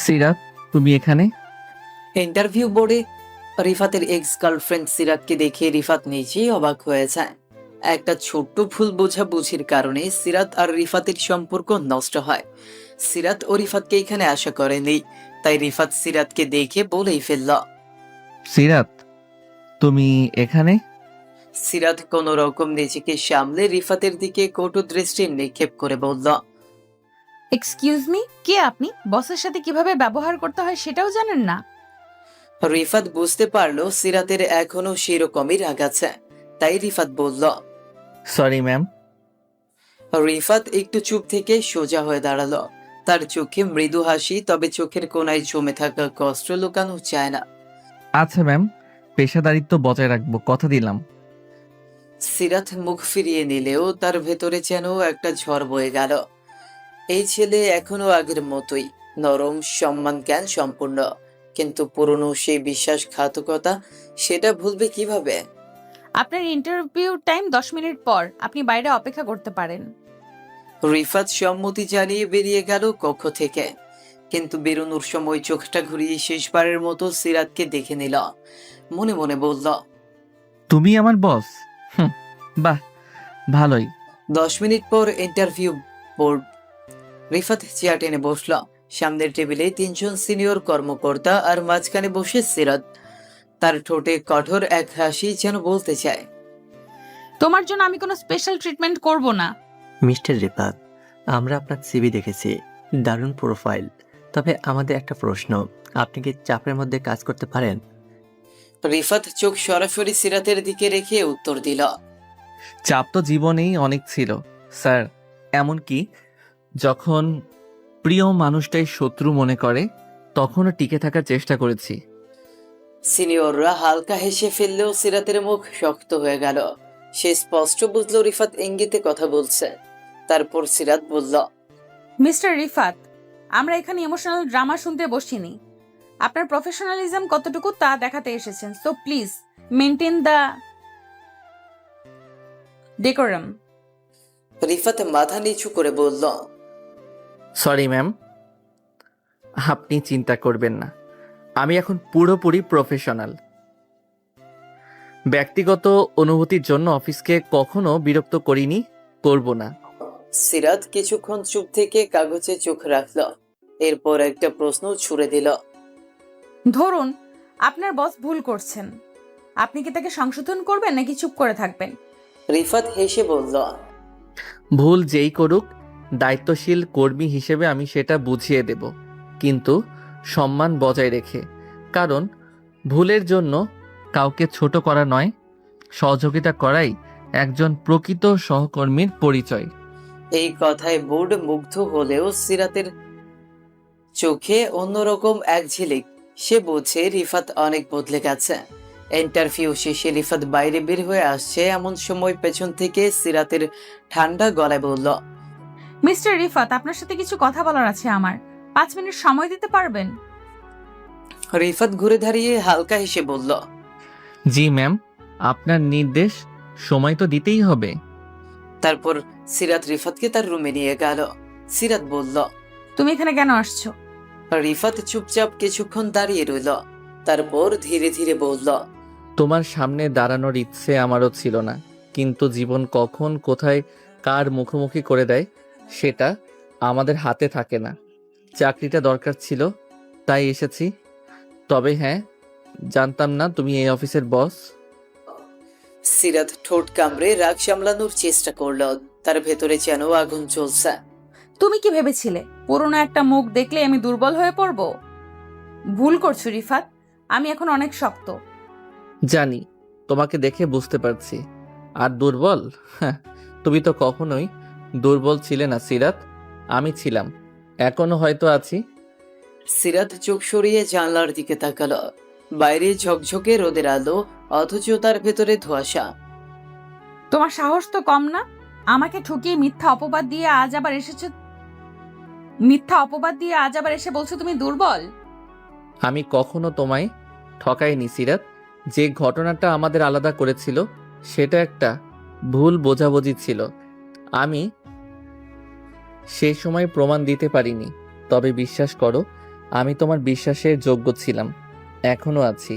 সিরাত, তুমি এখানে? ইন্টারভিউ বোর্ডে রিফাতের এক্স গার্লফ্রেন্ড সিরাতকে দেখে রিফাত নিজেই অবাক হয়ে যায়। একটা ছোট্ট ভুল বোঝাবুঝির কারণে সিরাত আর রিফাতের সম্পর্ক নষ্ট হয়। সিরাত ও রিফাতকে এখানে আশা করেনি, তাই রিফাত সিরাতকে দেখে বলেই ফেলল। সিরাত, তুমি এখানে? সিরাত কোনো রকম নিজেকে সামলে রিফাতের দিকে কটু দৃষ্টি নিক্ষেপ করে বলল। এক্সকিউজ মি, কে আপনি? বসের সাথে কিভাবে ব্যবহার করতে হয় সেটাও জানেন না? রিফাত বুঝতে পারলো সিরাতের এখনো সেরকমই রাগ আছে, তাই রিফাত বলল। Sorry ma'am. রিফাত একটু চুপ থেকে সোজা হয়ে দাঁড়ালো। তার চোখে মৃদু হাসি, তবে চোখের কোণায় জমে থাকা কষ্ট লুকানো চায় না। আচ্ছা ম্যাম, পেশাদারিত্ব বজায় রাখবো, কথা দিলাম। সিরাত মুখ ফিরিয়ে নিলেও তার ভেতরে যেন একটা ঝড় বয়ে গেল। এই ছেলে এখনো আগের মতোই নরম, সম্মান জ্ঞান সম্পূর্ণ, কিন্তু পুরনো সেই বিশ্বাসঘাতকতা সেটা ভুলবে কিভাবে? আপনার ইন্টারভিউ টাইম 10 মিনিট পর, আপনি বাইরে অপেক্ষা করতে পারেন। রিফাত সম্মতি জানিয়ে বেরিয়ে গেল কক্ষ থেকে, কিন্তু বেরোনোর সময় চোখটা ঘুরিয়ে শেষবারের মতো সিরাতকে দেখে নিল। মনে মনে বলল, তুমি আমার বস? বাহ, ভালোই। 10 মিনিট পর ইন্টারভিউ বোর্ড। রিফাত চেয়ার টেনে বসল। সামনের টেবিলে 3জন সিনিয়র কর্মকর্তা আর মাঝখানে বসে সিরাত। তার ঠোঁটে কঠোর এক হাসি, যেন বলতে চায়, তোমার জন্য আমি কোনো স্পেশাল ট্রিটমেন্ট করব না। মিস্টার রিফাত, আমরা আপনার সিভি দেখেছি, দারুণ প্রোফাইল। তবে আমাদের একটা প্রশ্ন, আপনি কি চাপের মধ্যে কাজ করতে পারেন? রিফাত চোখ সরাসরি সিরাতের দিকে রেখে উত্তর দিল। চাপ তো জীবনেই অনেক ছিল স্যার, এমনকি যখন প্রিয় মানুষটাই শত্রু মনে করে তখনও টিকে থাকার চেষ্টা করেছি। সিনিয়ররা হালকা হেসে ফেললেও সিরাতের মুখ শক্ত হয়ে গেল। সে স্পষ্ট বুঝলো রিফাত ইঙ্গিতে কথা বলছে। তারপর সিরাত বলল, মিস্টার রিফাত, আমরা এখানে ইমোশনাল ড্রামা শুনতে বসিনি। আপনার প্রফেশনালিজম কতটুকু তা দেখাতে এসেছেন, so please maintain the decorum. Rifat মাথা নিচু করে বলল, সরি ম্যাম, আপনি চিন্তা করবেন না, আমি এখন পুরোপুরি প্রফেশনাল। ব্যক্তিগত অনুভূতির জন্য অফিসকে কখনো বিরক্ত করিনি, করব না। সিরাত কিছুক্ষণ চুপ থেকে কাগজে চোখ রাখল। এরপর একটা প্রশ্ন ছুড়ে দিল। ধরুন আপনার বস ভুল করছেন, আপনি কি তাকে সংশোধন করবেন নাকি চুপ করে থাকবেন? রিফাত হেসে বলল, ভুল যেই করুক, দায়িত্বশীল কর্মী হিসেবে আমি সেটা বুঝিয়ে দেব, কিন্তু সম্মান বজায় রেখে। কারণ ভুলের জন্য কাউকে ছোট করা নয়, সহযোগিতা করাই একজন প্রকৃত সহকর্মীর পরিচয়। এই কথায় বোর্ড মুগ্ধ হলেও সিরাতের চোখে অন্যরকম এক ঝিলিক। সে বোঝে রিফাত অনেক বদলে গেছে। ইন্টারভিউ শেষে রিফাত বাইরে বের হয়ে আসছে, এমন সময় পেছন থেকে সিরাতের ঠান্ডা গলায় বলল, মিস্টার রিফাত, আপনার সাথে কিছু কথা বলার আছে আমার। 5 মিনিট সময় দিতে পারবেন? রিফাত ঘুরে দাঁড়িয়ে হালকা হেসে বলল, জি ম্যাম, আপনার নির্দেশ, সময় তো দিতেই হবে। তারপর সিরাত রিফাতকে তার রুমে নিয়ে গেল। সিরাত বলল, তুমি এখানে কেন আসছো? রিফাত চুপচাপ কিছুক্ষণ দাঁড়িয়ে রইল। তারপর ধীরে ধীরে বলল, তোমার সামনে দাঁড়ানোর ইচ্ছে আমারও ছিল না, কিন্তু জীবন কখন কোথায় কার মুখোমুখি করে দেয় সেটা আমাদের হাতে থাকে না। চাকরিটা দরকার ছিল, তাই এসেছি। তবে হ্যাঁ, জানতাম না তুমি এই অফিসের বস। সিরাত ঠোঁট কামড়ে রাগ সামলানোর চেষ্টা করলো। তার ভেতরে যেন আগুন জ্বলছে। তুমি কি ভেবেছিলে পুরোনো একটা মুখ দেখলে আমি দুর্বল হয়ে পড়ব? ভুল করছো রিফাত, আমি এখন অনেক শক্ত। জানি, তোমাকে দেখে বুঝতে পারছি। আর দুর্বল? হ্যাঁ, তুমি তো কখনোই দুর্বল ছিলে না সিরাত। আমি ছিলাম, এখনো হয়তো আছি। সিরাত চোখ সরিয়ে জানলার দিকে তাকালো। বাইরে ঝকঝকে রোদের আলো, অথচ তার ভেতরে ধোঁয়াশা। তোমার সাহস তো কম না, আমাকে ঠকিয়ে মিথ্যা অপবাদ দিয়ে আজ আবার এসে বলছো তুমি দুর্বল। আমি কখনো তোমায় ঠকাইনি সিরাত। যে ঘটনাটা আমাদের আলাদা করেছিল সেটা একটা ভুল বোঝাবুঝি ছিল। আমি সেই সময় প্রমাণ দিতে পারিনি, তবে বিশ্বাস করো, আমি তোমার বিশ্বাসের যোগ্য ছিলাম, এখনো আছি।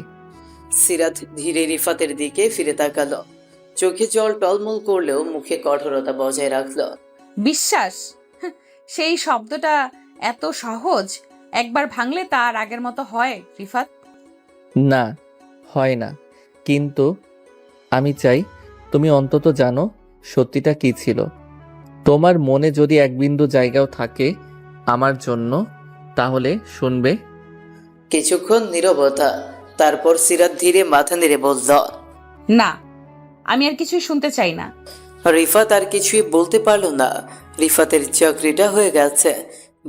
সিরাত ধীরে রিফাতের দিকে ফিরে তাকালো। চোখে জল টলমল করলেও মুখে কঠোরতা বজায় রাখলো। বিশ্বাস? হাহ, সেই শব্দটা এত সহজ, একবার ভাঙলে তার আগের মতো হয় রিফাত? না, হয় না, কিন্তু আমি চাই তুমি অন্তত জানো সত্যিটা কি ছিল। তোমার মনে যদি এক বিন্দু জায়গাও থাকে আমার জন্য, তাহলে শুনবে। কিছুক্ষণ নীরবতা, তারপর সিরাত ধীরে মাথা নেড়ে বলল। না, আমি আর কিছুই শুনতে চাই না। রিফাত আর কিছুই বলতে পারলো না। রিফাতের চাকরিটা হয়ে গেছে।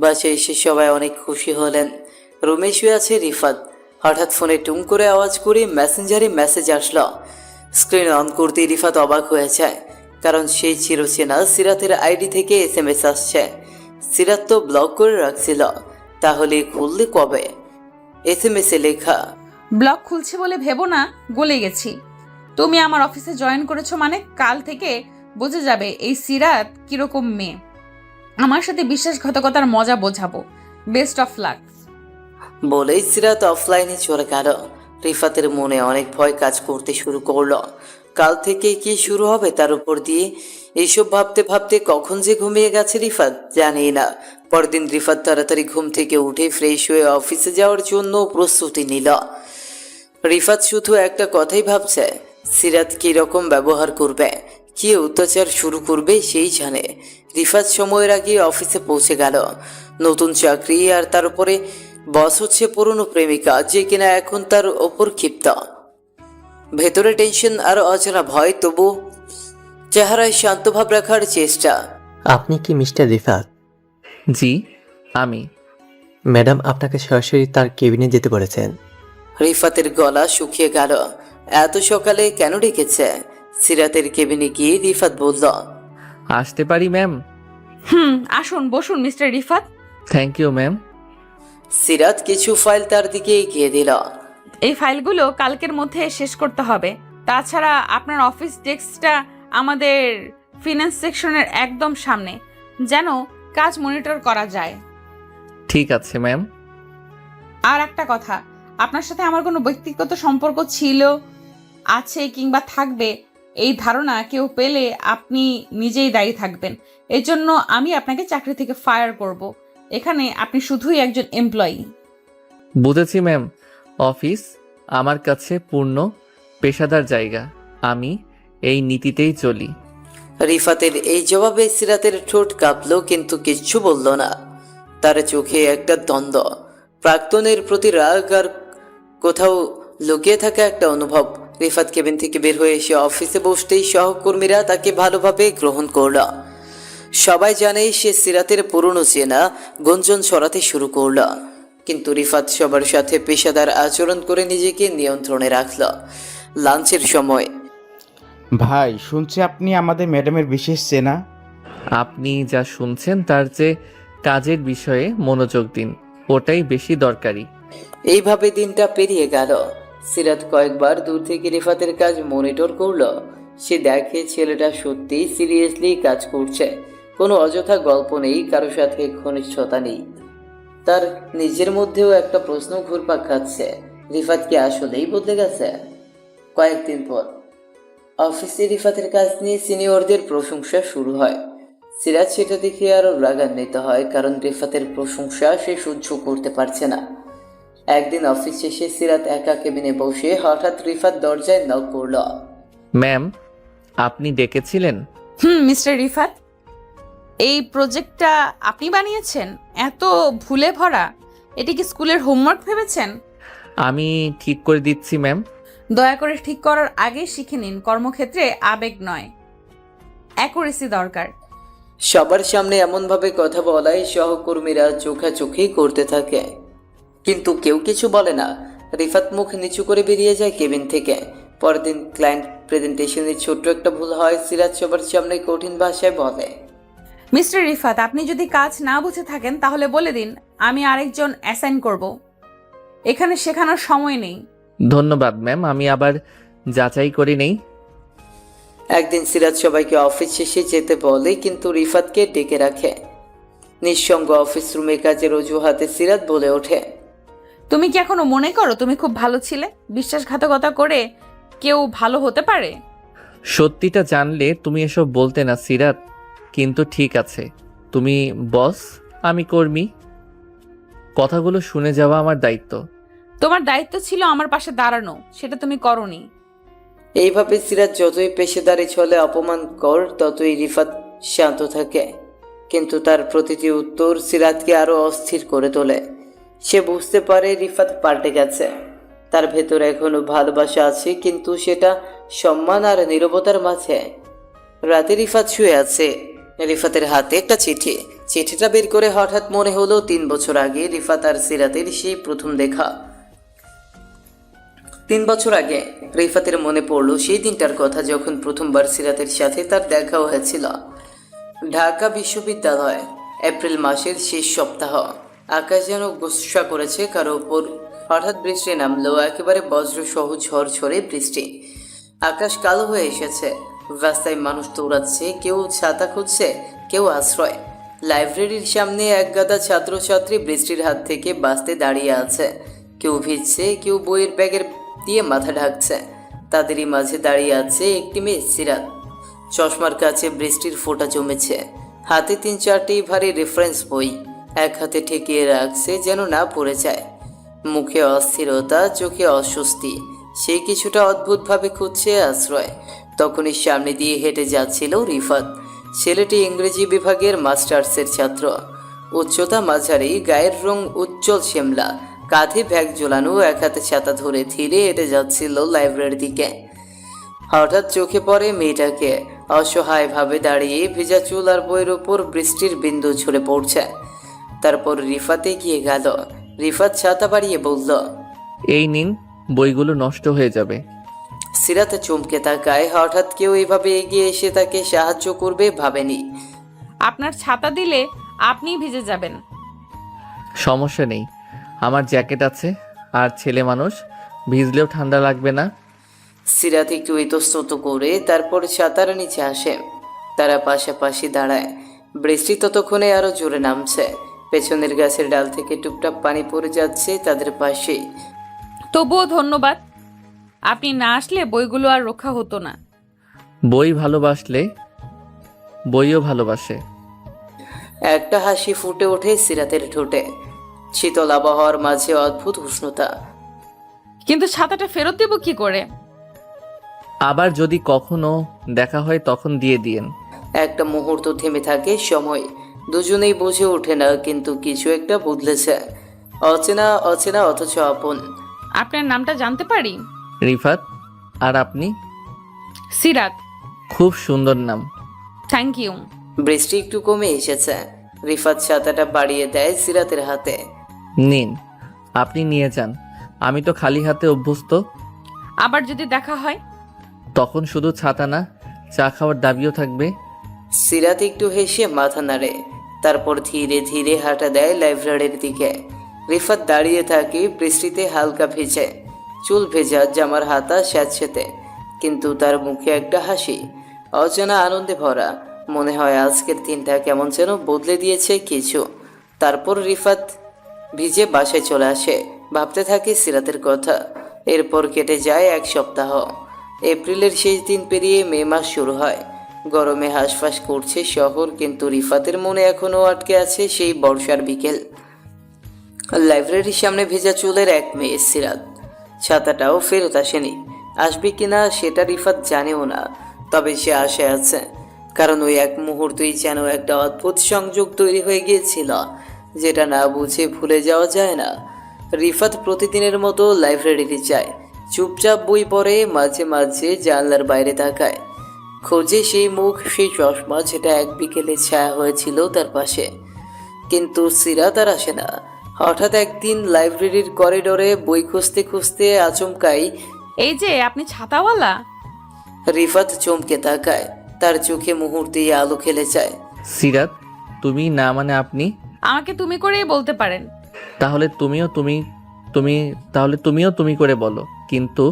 বাসায় এসে সবাই অনেক খুশি হলেন। রুমে শুয়ে আছে রিফাত। হঠাৎ ফোনে টুং করে আওয়াজ করে মেসেঞ্জারে মেসেজ আসলো। স্ক্রিন অন করতেই রিফাত অবাক হয়ে যায়, কারণ সেই চিরচেনা সিরাতের আইডি থেকে SMS আসছে। সিরাত তো ব্লক করে রাখছিল, তাহলে খুললে কবে? SMS এ লেখা, ব্লগ খুলছে বলে ভেবো না গলে গেছি। তুমি আমার অফিসে জয়েন করেছো মানে কাল থেকে বোঝা যাবে এই সিরাত কিরকম মেয়ে। আমার সাথে বিশ্বাসঘাতকতার মজা বোঝাবো। Best of luck. বলেই সিরাত অফলাইনে চলে গেল। রিফাতের মনে অনেক ভয় কাজ করতে শুরু করলো। কাল থেকে কি শুরু হবে তার উপর দিয়ে। এইসব ভাবতে ভাবতে কখন যে ঘুমিয়ে গেছে রিফাত জানি না। পরদিন রিফাত তাড়াতাড়ি ঘুম থেকে উঠে ফ্রেশ হয়ে অফিসে যাওয়ার জন্য প্রস্তুতি নিল। রিফাত শুধু একটা কথাই ভাবছে, সিরাত কি রকম ব্যবহার করবে, কি অত্যাচার শুরু করবে সেই জানে। রিফাত সময়ের আগে অফিসে পৌঁছে গেল। নতুন চাকরি, আর তার উপরে বস হচ্ছে পুরনো প্রেমিকা, যে কিনা এখন তার ওপর ক্ষিপ্ত। ভেতরে টেনশন আর অজানা ভয়, তবু চেহারায় শান্তভাব রাখার চেষ্টা। আপনি কি মিস্টার রিফাত? জি, আমি। ম্যাডাম আপনাকে সরাসরি তার কেবিনে যেতে বলেছেন। রিফাতের গলা শুকিয়ে গেল। এত সকালে কেন ডেকেছে? সিরাতের কেবিনে গিয়ে রিফাত বলল, আসতে পারি ম্যাম? আসুন বসুন mister Rifat. Thank you ma'am. Sirat কিছু ফাইল তার দিকে এগিয়ে দিল। এই ফাইলগুলো কালকের মধ্যে শেষ করতে হবে। তাছাড়া আপনার অফিস ডেস্কটা আমাদের ফিনান্স সেকশনের একদম সামনে, যেন কাজ মনিটর করা যায়। ঠিক আছে ম্যাম। আর একটা কথা, আপনার সাথে আমার কোনো ব্যক্তিগত সম্পর্ক ছিল, আছে কিংবা থাকবে এই ধারণা কেউ পেলে আপনি নিজেই দায়ী থাকবেন। এই জন্য আমি আপনাকে চাকরি থেকে ফায়ার করব। এখানে আপনি শুধুই একজন এমপ্লয়ি। বুঝেছি ম্যাম। অফিস আমার কাছে পূর্ণ পেশাদার জায়গা, আমি এই নীতিতেই চলি। রিফাতের এই জবাবে সিরাতের ঠোঁট কাঁপলো, কিন্তু কিচ্ছু বলল না। তার চোখে একটা দ্বন্দ্ব, প্রাক্তনের প্রতি রাগ আর কোথাও লুকিয়ে থাকা একটা অনুভব। রিফাত কেবিন থেকে বের হয়ে এসে অফিসে বসতেই সহকর্মীরা তাকে ভালোভাবে গ্রহণ করল। সবাই জানে সে সিরাতের পুরনো চেনা, গুঞ্জন ছড়াতে শুরু করল। কিন্তু রিফাত সবার সাথে পেশাদার আচরণ করে নিজেকে নিয়ন্ত্রণে রাখল। লাঞ্চের সময়, ভাই শুনছি আপনি আমাদের ম্যাডামের বিশেষ চেনা। আপনি যা শুনছেন তার চেয়ে কাজের বিষয়ে মনোযোগ দিন, ওটাই বেশি দরকারি। এইভাবে দিনটা পেরিয়ে গেল। সিরাত কয়েকবার দূর থেকে রিফাতের কাজ মনিটর করলো। সে দেখে ছেলেটা সত্যিই সিরিয়াসলি কাজ করছে, কোনো অযথা গল্প নেই, কারো সাথে ঘনিষ্ঠতা নেই। তার নিজের মধ্যেও একটা প্রশ্ন ঘুরপাক খাচ্ছে, রিফাত কি আসলেই বদলে গেছে? কয়েকদিন পর অফিসে রিফাতের কাজ নিয়ে সিনিয়রদের প্রশংসা শুরু হয়। সিরাজ সেটা দেখে আরো রাগান্বিত হয়, কারণ রিফাতের প্রশংসা সে সহ্য করতে পারছে না। একদিন অফিস শেষে সিরাত একা কেবিনে বসে হঠাৎ রিফাত দরজায় নক করল। ম্যাম, আপনি ডেকেছিলেন? মিস্টার রিফাত, এই প্রজেক্টটা আপনি বানিয়েছেন? এত ভুলে ভরা, এটি কি স্কুলের হোমওয়ার্ক ভেবেছেন? আমি ঠিক করে দিচ্ছি ম্যাম। দয়া করে ঠিক করার আগে শিখে নিন, কর্মক্ষেত্রে আবেগ নয়, অ্যাকুরেসি দরকার। সবার সামনে এমনভাবে কথা বলায় সহকর্মীরা চোখাচোখি করতে থাকে, কিন্তু কেউ কিছু বলে না। রিফাত মুখ নিচু করে বেরিয়ে যায় কেবিন থেকে। পরদিন ক্লায়েন্ট প্রেজেন্টেশনের ছোট্ট একটা ভুল হয়। সিরাজ সবার সামনে কঠিন ভাষায় বলে, মিস্টার রিফাত, আপনি যদি কাজ না বুঝে থাকেন তাহলে বলে দিন, আমি আরেকজন অ্যাসাইন করব। এখানে শেখানোর সময় নেই। ধন্যবাদ ম্যাম, আমি আবার যাচাই করে নেই। একদিন সিরাজ সবাইকে অফিস শেষে যেতে বলে, কিন্তু রিফাতকে ডেকে রাখে। নিঃসঙ্গ অফিস রুমে কাজের অজুহাতে সিরাত বলে ওঠে, তুমি কি এখনো মনে করো তুমি খুব ভালো ছিলে? বিশ্বাসঘাতকতা করে কেউ ভালো হতে পারে? সত্যিটা জানলে তুমি এসব বলতে না সিরাত। কিন্তু ঠিক আছে, তুমি বস, আমি কর্মী। কথাগুলো শুনে যাওয়া আমার দায়িত্ব। তোমার দায়িত্ব ছিল আমার পাশে দাঁড়ানো, সেটা তুমি করোনি। এইভাবে সিরাত যতই পেশাদারি ছলে অপমান কর ততই রিফাত শান্ত থাকে, কিন্তু তার প্রতিটি উত্তর সিরাতকে আরো অস্থির করে তোলে। সে বুঝতে পারে রিফাত পাল্টে গেছে, তার ভেতরে এখনো ভালোবাসা আছে, কিন্তু সেটা সম্মান আর নীরবতার মাঝে। রাতে রিফাত শুয়ে আছে, রিফাতের হাতে একটা চিঠি। চিঠিটা বের করে হঠাৎ মনে হলো 3 বছর আগে রিফাত আর সিরাতের সেই প্রথম দেখা। 3 বছর আগে রিফাতের মনে পড়লো সেই দিনটার কথা, যখন প্রথমবার সিরাতের সাথে তার দেখা হয়েছিল। ঢাকা বিশ্ববিদ্যালয়, এপ্রিল মাসের শেষ সপ্তাহ। আকাশ যেন গোসা করেছে কারো ওপর। হঠাৎ বৃষ্টি নামলো, একেবারে বজ্রসহ ঝড় বৃষ্টি। আকাশ কালো হয়ে এসেছে, রাস্তায় মানুষ দৌড়াচ্ছে, কেউ ছাতা খুঁজছে, কেউ আশ্রয়। লাইব্রেরির সামনে একগাদা ছাত্রছাত্রী বৃষ্টির হাত থেকে বাঁচতে দাঁড়িয়ে আছে। কেউ ভিজছে, কেউ বইয়ের ব্যাগের দিয়ে মাথা ঢাকছে। তাদেরই মাঝে দাঁড়িয়ে আছে একটি মেয়ে, সিরাত। চশমার কাছে বৃষ্টির ফোঁটা জমেছে, হাতে 3-4টি ভারী রেফারেন্স বই এক হাতে ঠেকিয়ে রাখছে যেন না পড়ে যায়। মুখে অস্থিরতা, চোখে অস্বস্তি। সে কিছুটা অদ্ভুতভাবে খুঁজছে আশ্রয়। তখনই সামনে দিয়ে হেঁটে যাচ্ছিল রিফাত। ছেলেটি ইংরেজি বিভাগের মাস্টার্সের ছাত্র। উচ্চতা মাঝারি, গায়ের রং উজ্জ্বল শ্যামলা, কাঁধে ব্যাগ ঝোলানো, এক হাতে ছাতা ধরে ধীরে হেঁটে যাচ্ছিল লাইব্রেরির দিকে। হঠাৎ চোখে পড়ে মেয়েটাকে, অসহায়ভাবে দাঁড়িয়ে, ভেজা চুল আর বইয়ের ওপর বৃষ্টির বিন্দু ঝরে পড়ছে। তারপর রিফাতে গিয়ে গেল। রিফাত ছাতা বাড়িয়ে বলল, এই নিন, বইগুলো নষ্ট হয়ে যাবে। সিরাতে চমকে তাকায়। হঠাৎ কেউ এইভাবে এগিয়ে এসে তাকে সাহায্য করবে ভাবেনি। আপনার ছাতা দিলে আপনিই ভিজে যাবেন। সমস্যা নেই, আমার জ্যাকেট আছে, আর ছেলে মানুষ, ভিজলেও ঠান্ডা লাগবে না। সিরাত একটু ইতস্তত করে তারপর ছাতার নিচে আসে। তারা পাশাপাশি দাঁড়ায়। বৃষ্টি ততক্ষণে আরো জোরে নামছে। পেছনের গাছের ডাল থেকে টুপটাপ পানি পড়ে যাচ্ছে তাদের পাশে। তবুও ধন্যবাদ, আপনি না আসলে বইগুলো আর রক্ষা হতো না। বই ভালোবাসলে বইও ভালোবাসে। একটা হাসি ফুটে ওঠে সিরাতের ঠোঁটে। শীতল আবহাওয়ার মাঝে অদ্ভুত উষ্ণতা। কিন্তু ছাতাটা ফেরত দেব কি করে? আবার যদি কখনো দেখা হয় তখন দিয়ে দিয়েন। একটা মুহূর্ত থেমে থাকে সময়। দুজনেই বুঝে ওঠে না, কিন্তু কিছু একটা বদলেছে। অচেনা অচেনা অথচ আপন। আপনার নামটা জানতে পারি? রিফাত। আর আপনি? সিরাত। খুব সুন্দর নাম। Thank you. বৃষ্টি একটু কমে এসেছে। রিফাত ছাতাটা বাড়িয়ে দেয় সিরাতের হাতে। নিন, আপনি নিয়ে যান, আমি তো খালি হাতে অভ্যস্ত। আবার যদি দেখা হয়? তখন শুধু ছাতা না, চা খাওয়ার দাবিও থাকবে। সিরাত একটু হেসে মাথা নাড়ে, তারপর ধীরে ধীরে হাঁটা দেয় লাইব্রেরির দিকে। রিফাত দাঁড়িয়ে থাকে, বৃষ্টিতে হালকা ভিজে, চুল ভেজা, জামার হাতা স্যাঁতসেঁতে, কিন্তু তার মুখে একটা হাসি, অজানা আনন্দে ভরা। মনে হয় আজকের দিনটা কেমন যেন বদলে দিয়েছে কিছু। তারপর রিফাত ভিজে বাসায় চলে আসে, ভাবতে থাকে সিরাতের কথা। এরপর কেটে যায় 1 সপ্তাহ। এপ্রিলের শেষ দিন পেরিয়ে মে মাস শুরু হয়। গরমে হাঁসফাঁস করছে শহর, কিন্তু রিফাতের মনে এখনও আটকে আছে সেই বর্ষার বিকেল। লাইব্রেরির সামনে ভেজা চুলের এক মেয়ে, সিরাত। ছাতাটাও ফেরত আসেনি। আসবে কিনা সেটা রিফাত জানেও না, তবে সে আশায় আছে, কারণ ওই এক মুহূর্তেই যেন একটা অদ্ভুত সংযোগ তৈরি হয়ে গিয়েছিল, যেটা না বুঝে ভুলে যাওয়া যায় না। রিফাত প্রতিদিনের মতো লাইব্রেরিতে যায়, চুপচাপ বই পড়ে, মাঝে মাঝে জানলার বাইরে তাকায়, খোঁজে সেই মুখ, সেই চশমা যেটা এক বিকেলে ছায়া হয়েছিল তার পাশে। কিন্তু সিরাত আর আসে না। হঠাৎ একদিন লাইব্রেরির করিডোরে বই খুঁজতে খুঁজতে আচমকাই এই যে আপনি ছাতাওয়ালা। রিফাত চমকে তাকায়, তার চোখে মুহূর্তেই আলো খেলে যায়। সিরাত, তুমি না মানে আপনি? আমাকে তুমি করেই বলতে পারেন। তাহলে তুমিও তুমি করে বলো, কিন্তু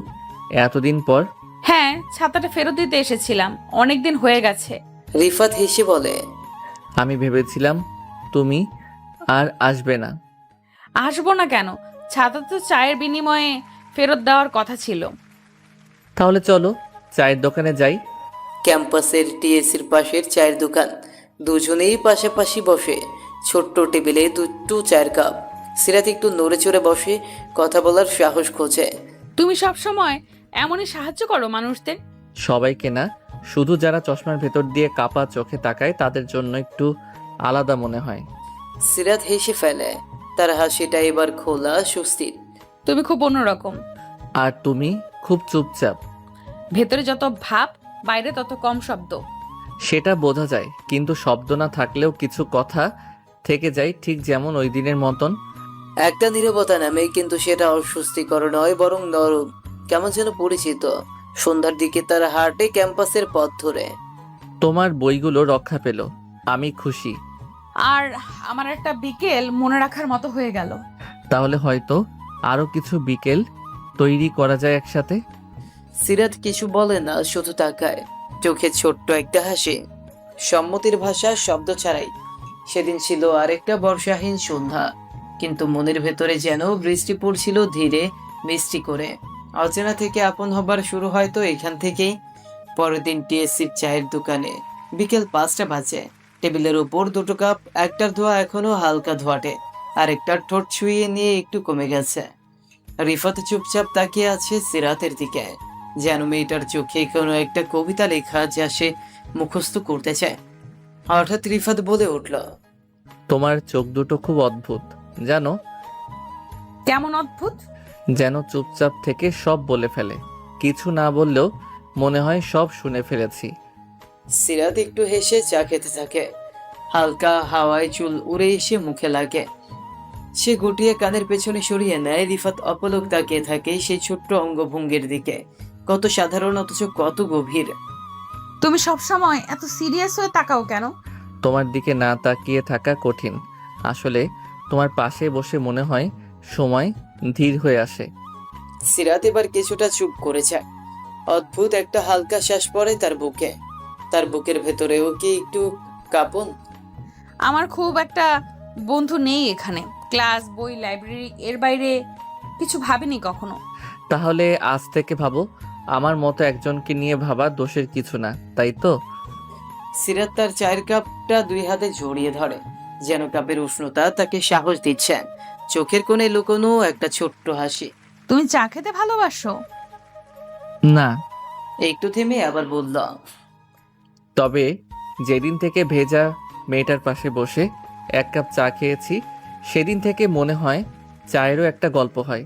এতদিন পর। হ্যাঁ, ছাতাটা ফেরত দিতে এসেছিলাম, অনেকদিন হয়ে গেছে। রিফাত হেসে বলে, আমি ভেবেছিলাম তুমি আর আসবে না। আসবো না কেন? ছাতা তো চায়ের বিনিময়ে ফেরত দেওয়ার কথা ছিল। তাহলে চলো চায়ের দোকানে যাই। ক্যাম্পাসের টিএসির পাশের চায়ের দোকান। দুজনেই পাশাপাশি বসে, ছোট্ট টেবিলে দুটো চায়ের কাপ। সিরাত একটু নড়ে চড়ে বসে, কথা বলার সাহস খোঁজে। তুমি সব সময় এমনই সাহায্য করো মানুষদের। সবাইকে না, শুধু যারা চশমার ভেতর দিয়ে কাপা চোখে তাকায় তাদের জন্য একটু আলাদা মনে হয়। সিরাত হেসে ফেলে, তার হাসিটা এবার খোলা, সুস্থির। তুমি খুব অন্যরকম। আর তুমি খুব চুপচাপ। ভেতরে যত ভাব, বাইরে তত কম শব্দ। সেটা বোঝা যায়, কিন্তু শব্দ না থাকলেও কিছু কথা থেকে যায়, ঠিক যেমন ওই দিনের মতন। একটা নীরবতা নামে, কিন্তু সেটা অস্বস্তিকর নয়, বরং নরম, কেমন যেন পরিচিত। সন্ধ্যার দিকে তার হাঁটে ক্যাম্পাসের পথ ধরে। তোমার বইগুলো রক্ষা পেল, আমি খুশি। আর আমার একটা বিকেল মনে রাখার মতো হয়ে গেল। তাহলে হয়তো আরো কিছু বিকেল তৈরি করা যায় একসাথে। সিরাত কিছু বলে না, শুধু তাকায়, চোখে ছোট্ট একটা হাসি। সম্মতির ভাষা শব্দ ছাড়াই। সেদিন ছিল আরেকটা বর্ষাহীন সন্ধ্যা, কিন্তু মনের ভেতরে যেন বৃষ্টি পড়ছিল ধীরে, মিষ্টি করে। অচেনা থেকে আপন হবার শুরু হয়তো এখান থেকেই। পরের দিন টিএসসির চায়ের দোকানে বিকেল 5টা বাজে। টেবিলের উপর দুটো কাপ, একটার ধোয়া এখনো হালকা ধোয়াটে, আর একটার ঠোঁট ছুঁয়ে নিয়ে একটু কমে গেছে। রিফাত চুপচাপ তাকিয়ে আছে সিরাতের দিকে, যেন মেয়েটার চোখে কোনো একটা কবিতা লেখা যা সে মুখস্থ করতে চায়। হঠাৎ রিফাত বলে উঠল, তোমার চোখ দুটো খুব অদ্ভুত জানো, কেমন অদ্ভুত? যেন চুপচাপ থেকে সব বলে ফেলে, কিছু না বললেও মনে হয় সব শুনে ফেলেছি। সিরাত একটু হেসে চা খেতে থাকে। হালকা হাওয়ায় চুল উড়ে এসে মুখে লাগে। সে গুটিয়ে কানের পেছনে সরিয়ে নেয়। রিফাত অপলক তাকিয়ে থাকে সেই ছোট্ট অঙ্গভঙ্গির দিকে, কত সাধারণ অথচ কত গভীর। তুমি সব সময় এত সিরিয়াস হয়ে তাকাও কেন? তোমার দিকে না তাকিয়ে থাকা কঠিন। আসলে তোমার পাশে বসে মনে হয় সময় ধীর হয়ে আসে। সিরাত এবার কিছুটা চুপ করেছে। অদ্ভুত একটা হালকা শ্বাস পড়ে তার বুকে। তার বুকের ভেতরেও কি একটু কাঁপন? আমার খুব একটা বন্ধু নেই এখানে। ক্লাস, বই, লাইব্রেরি, এর বাইরে কিছু ভাবিনি কখনো। তাহলে আজ থেকে ভাবো, আমার মতো একজনকে নিয়ে ভাবা দোষের কিছু না, তাই তো? সিরাত তার চায়ের কাপটা দুই হাতে জড়িয়ে ধরে, যেন কাপের উষ্ণতা তাকে সাহস দিচ্ছে। চোখের কোণে লুকোনো একটা ছোট্ট হাসি। তুমি চা খেতে ভালোবাসো? না, একটু থেমে আবার বলল, তবে যেদিন থেকে ভেজা মেয়েটার পাশে বসে এক কাপ চা খেয়েছি, সেদিন থেকে মনে হয় চায়েরও একটা গল্প হয়।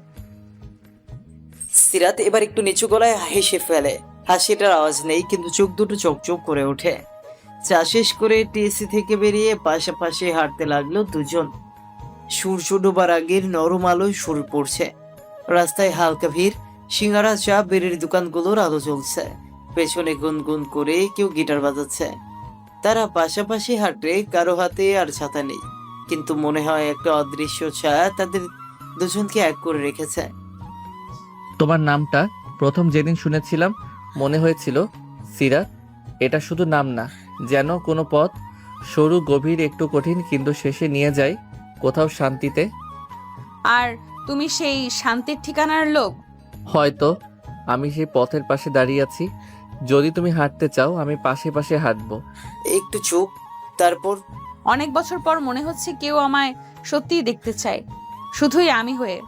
সিরাত এবার একটু নিচু গলায় হেসে ফেলে। হাসিটার আওয়াজ নেই, কিন্তু চোখ দুটো চকচক করে ওঠে। চা শেষ করে টিএসসি থেকে বেরিয়ে পাশাপাশি হাঁটতে লাগলো দুজন। সূর্য ডোবার আগের নরম আলোয় শুরু পড়ছে। রাস্তায় হালকা ভিড়, সিঙ্গারা, চা, বেড়ির দোকানগুলোর আলো জ্বলছে। পেছনে গুনগুন করে কেউ গিটার বাজাচ্ছে। তারা পাশাপাশি হাঁটে, কারো হাতে আর ছাতা নেই, কিন্তু মনে হয় একটা অদৃশ্য ছায়া তাদের দুজনকে এক করে রেখেছে। তোমার নামটা প্রথম যেদিন শুনেছিলাম মনে হয়েছিল সিরাত। এটা শুধু নাম না, যেন কোনো পথ, সরু, গভীর, একটু কঠিন, কিন্তু শেষে নিয়ে যায় কোথাও শান্তিতে। আর তুমি সেই শান্তির ঠিকানার লোক। হয়তো আমি সেই পথের পাশে দাঁড়িয়ে আছি। যদি তুমি হাঁটতে চাও আমি পাশে পাশে হাঁটবো। একটু চুপ, তারপর অনেক বছর পর মনে হচ্ছে কেউ আমায় সত্যিই দেখতে চায়, শুধুই আমি হয়ে।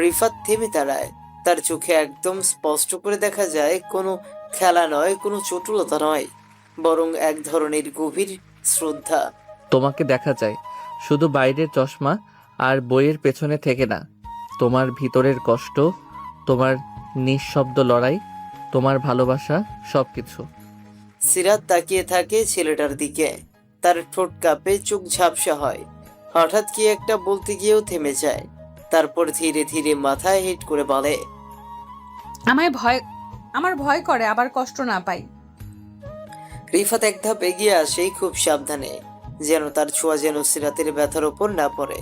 রিফাত থেমে দাঁড়ায়। তার চোখে একদম স্পষ্ট করে দেখা যায় কোনো খেলা নয়, কোনো চটুলতা নয়, বরং এক ধরনের গভীর শ্রদ্ধা। তোমাকে দেখা যায় শুধু বাইরের চশমা আর বইয়ের পেছনে থেকে না, তোমার ভিতরের কষ্ট, তোমার নিঃশব্দ লড়াই, তোমার ভালোবাসা, সবকিছু। সিরাত তাকিয়ে থাকে ছেলেটার দিকে। তার ঠোঁট কাঁপে, চোখ ঝাপসা হয়। হঠাৎ কি একটা বলতে গিয়েও থেমে যায়। তারপর ধীরে ধীরে মাথায় হিট করে বলে, আমার ভয় করে আবার কষ্ট না পাই। রিফাত এক ধাপ এগিয়ে আসে, খুব সাবধানে, যেন তার ছোঁয়া যেন সিরাতের ব্যথার ওপর না পড়ে।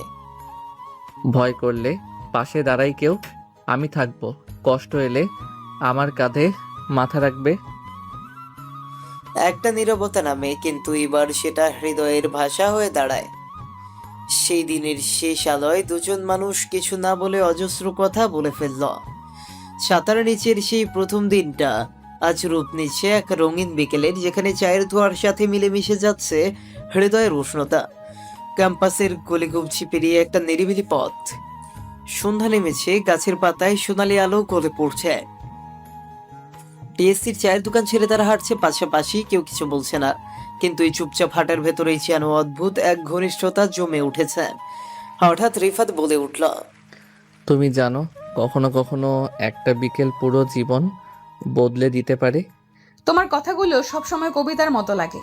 ভয় করলে পাশে দাঁড়াই কেউ, আমি থাকবো। কষ্ট এলে আমার কাঁধে মাথা রাখবে। একটা নীরবতা নামে, কিন্তু এবার সেটা হৃদয়ের ভাষা হয়ে দাঁড়ায়। সেই দিনের শেষ আলোয় দুজন মানুষ কিছু না বলে অজস্র কথা বলে ফেলল। সাঁতার নিচের সেই প্রথম দিনটা আজ রূপ নিচ্ছে এক রঙিন বিকেলের, যেখানে চায়ের ধোঁয়ার সাথে মিলেমিশে যাচ্ছে হৃদয়ের উষ্ণতা। ক্যাম্পাসের গলিগুমছি পেরিয়ে একটা নিরিবিলি পথ। সন্ধ্যা নেমেছে, গাছের পাতায় সোনালি আলো গলে পড়ছে। টিএসসির চায়ের দোকান ছেড়ে তারা হাঁটছে পাশাপাশি, কেউ কিছু বলছে না, কিন্তু এই চুপচাপ হাঁটার ভেতরেই যেন অদ্ভুত এক ঘনিষ্ঠতা জমে উঠেছে। হঠাৎ রিফাত বলে উঠল, তুমি জানো, কখনো কখনো একটা বিকেল পুরো জীবন বদলে দিতে পারে। তোমার কথাগুলো সবসময় কবিতার মতো লাগে।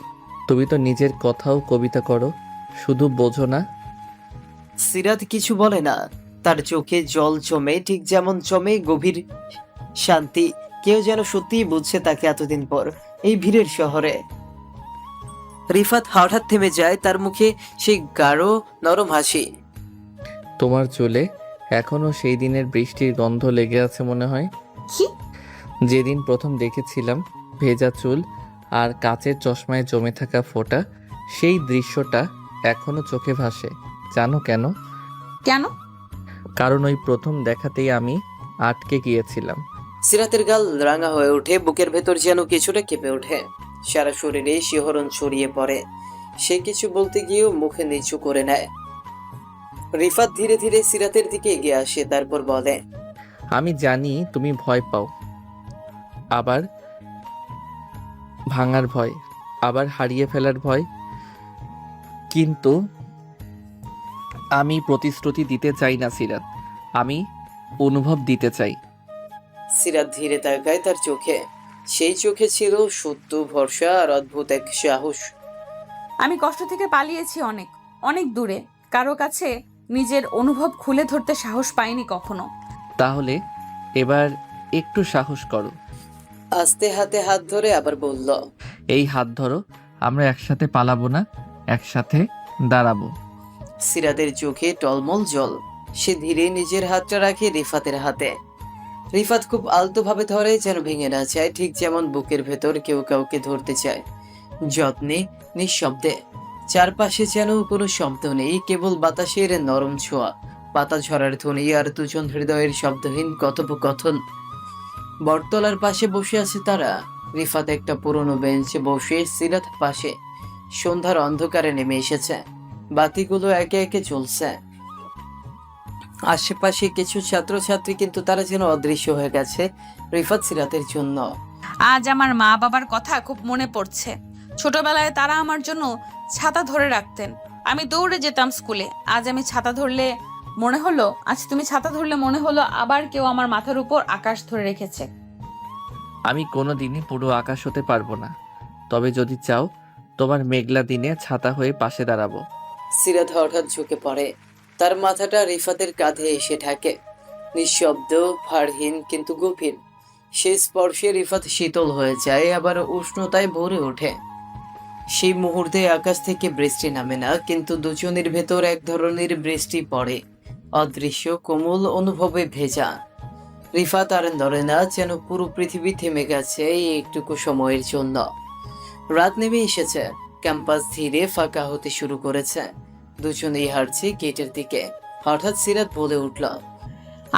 তুমি তো নিজের কথাও কবিতা করো, শুধু বোঝো না। সিরাত কিছু বলে না, তার চোখে জল জমে, ঠিক যেমন জমে গভীর শান্তি। কেউ যেন সত্যিই বুঝছে তাকে এতদিন পর এই ভিড়ের শহরে। রিফাত হঠাৎ থেমে যায়, তার মুখে সেই গাঢ় নরম হাসি। তোমার চুলে এখনো সেই দিনের বৃষ্টির গন্ধ লেগে আছে মনে হয়। কি? যেদিন প্রথম দেখেছিলাম, ভেজা চুল আর কাচের চশমায় জমে থাকা ফোঁটা, সেই দৃশ্যটা এখনো চোখে ভাসে। জানো কেন? কেন? কারণ ওই প্রথম দেখাতেই আমি আটকে গিয়েছিলাম। সিরাতের গাল রাঙা হয়ে ওঠে, বুকের ভেতর যেন কিছুটা কেঁপে ওঠে, সারা শরীরে শিহরণ ছড়িয়ে পড়ে। সে কিছু বলতে গিয়েও মুখে নিচু করে নেয়। রিফাত ধীরে ধীরে সিরাতের দিকে এগিয়ে আসে, তারপর বলে, আমি জানি তুমি ভয় পাও, আবার ভাঙার ভয়, আবার হারিয়ে ফেলার ভয়, কিন্তু আমি প্রতিশ্রুতি দিতে চাই না সিরাত, আমি অনুভব দিতে চাই। সিরাত ধীরে তাকায় তার চোখে। সেই চোখে ছিল সত্য, ভরসা আর অদ্ভুত এক সাহস। আমি কষ্ট থেকে পালিয়েছি অনেক অনেক দূরে, কারো কাছে নিজের অনুভব খুলে ধরতে সাহস পাইনি কখনো। তাহলে এবার একটু সাহস করো। আস্তে হাতে হাত ধরে আবার বলল, এই হাত ধরো, আমরা একসাথে পালাবো না, একসাথে দাঁড়াবো। সিরাতের চোখে টলমল জল। সে ধীরে নিজের হাতটা রাখে রিফাতের হাতে। রিফাত খুব আলতোভাবে ধরে, যেন ভেঙে না যায়, ঠিক যেমন বুকের ভেতর কেউ কাউকে ধরতে চায়, যত্নে, নিঃশব্দে। চারপাশে যেন কোনো শব্দ নেই, কেবল বাতাসের নরম ছোঁয়া, পাতা ঝরার ধ্বনি আর দুজন হৃদয়ের শব্দহীন কথোপকথন। বটতলার পাশে বসে আছে তারা। রিফাত একটা পুরনো বেঞ্চে বসে, সিরাত পাশে। সন্ধ্যার অন্ধকারে নেমে এসেছে, বাতিগুলো একে একে জ্বলছে। আশেপাশে কিছু ছাত্রছাত্রী, কিন্তু তারা যেন অদৃশ্য হয়ে গেছে রিফাত সিরাতের জন্য। আজ আমার মা বাবার কথা খুব মনে পড়ছে। ছোটবেলায় তারা আমার জন্য ছাতা ধরে রাখতেন, আমি দৌড়ে যেতাম স্কুলে। আজ তুমি ছাতা ধরলে মনে হলো আবার কেউ আমার মাথার উপর আকাশ ধরে রেখেছে। আমি কোনোদিনই পুরো আকাশ হতে পারবো না, তবে যদি চাও তোমার মেঘলা দিনে ছাতা হয়ে পাশে দাঁড়াবো। সিরাত হঠাৎ ঝুঁকে পড়ে, তার মাথাটা রিফাতের কাঁধে এসে ঠেকে। নিঃশব্দ, ভারহীন, কিন্তু গভীর। সেই স্পর্শে রিফাত শীতল হয়ে যায়, আবার উষ্ণতায় ভরে ওঠে। সেই মুহূর্তে আকাশ থেকে বৃষ্টি নামে না, কিন্তু দুজনের ভেতর এক ধরনের বৃষ্টি পড়ে, অদৃশ্য, কোমল, অনুভবে ভেজা। রিফাত আর নড়ে না, যেন পুরো পৃথিবী থেমে গেছে এই একটুকু সময়ের জন্য। রাত নেমে এসেছে, ক্যাম্পাস ধীরে ফাঁকা হতে শুরু করেছে। দুজনেই হাঁটছে গেটের দিকে। হঠাৎ সিরাত বলে উঠল,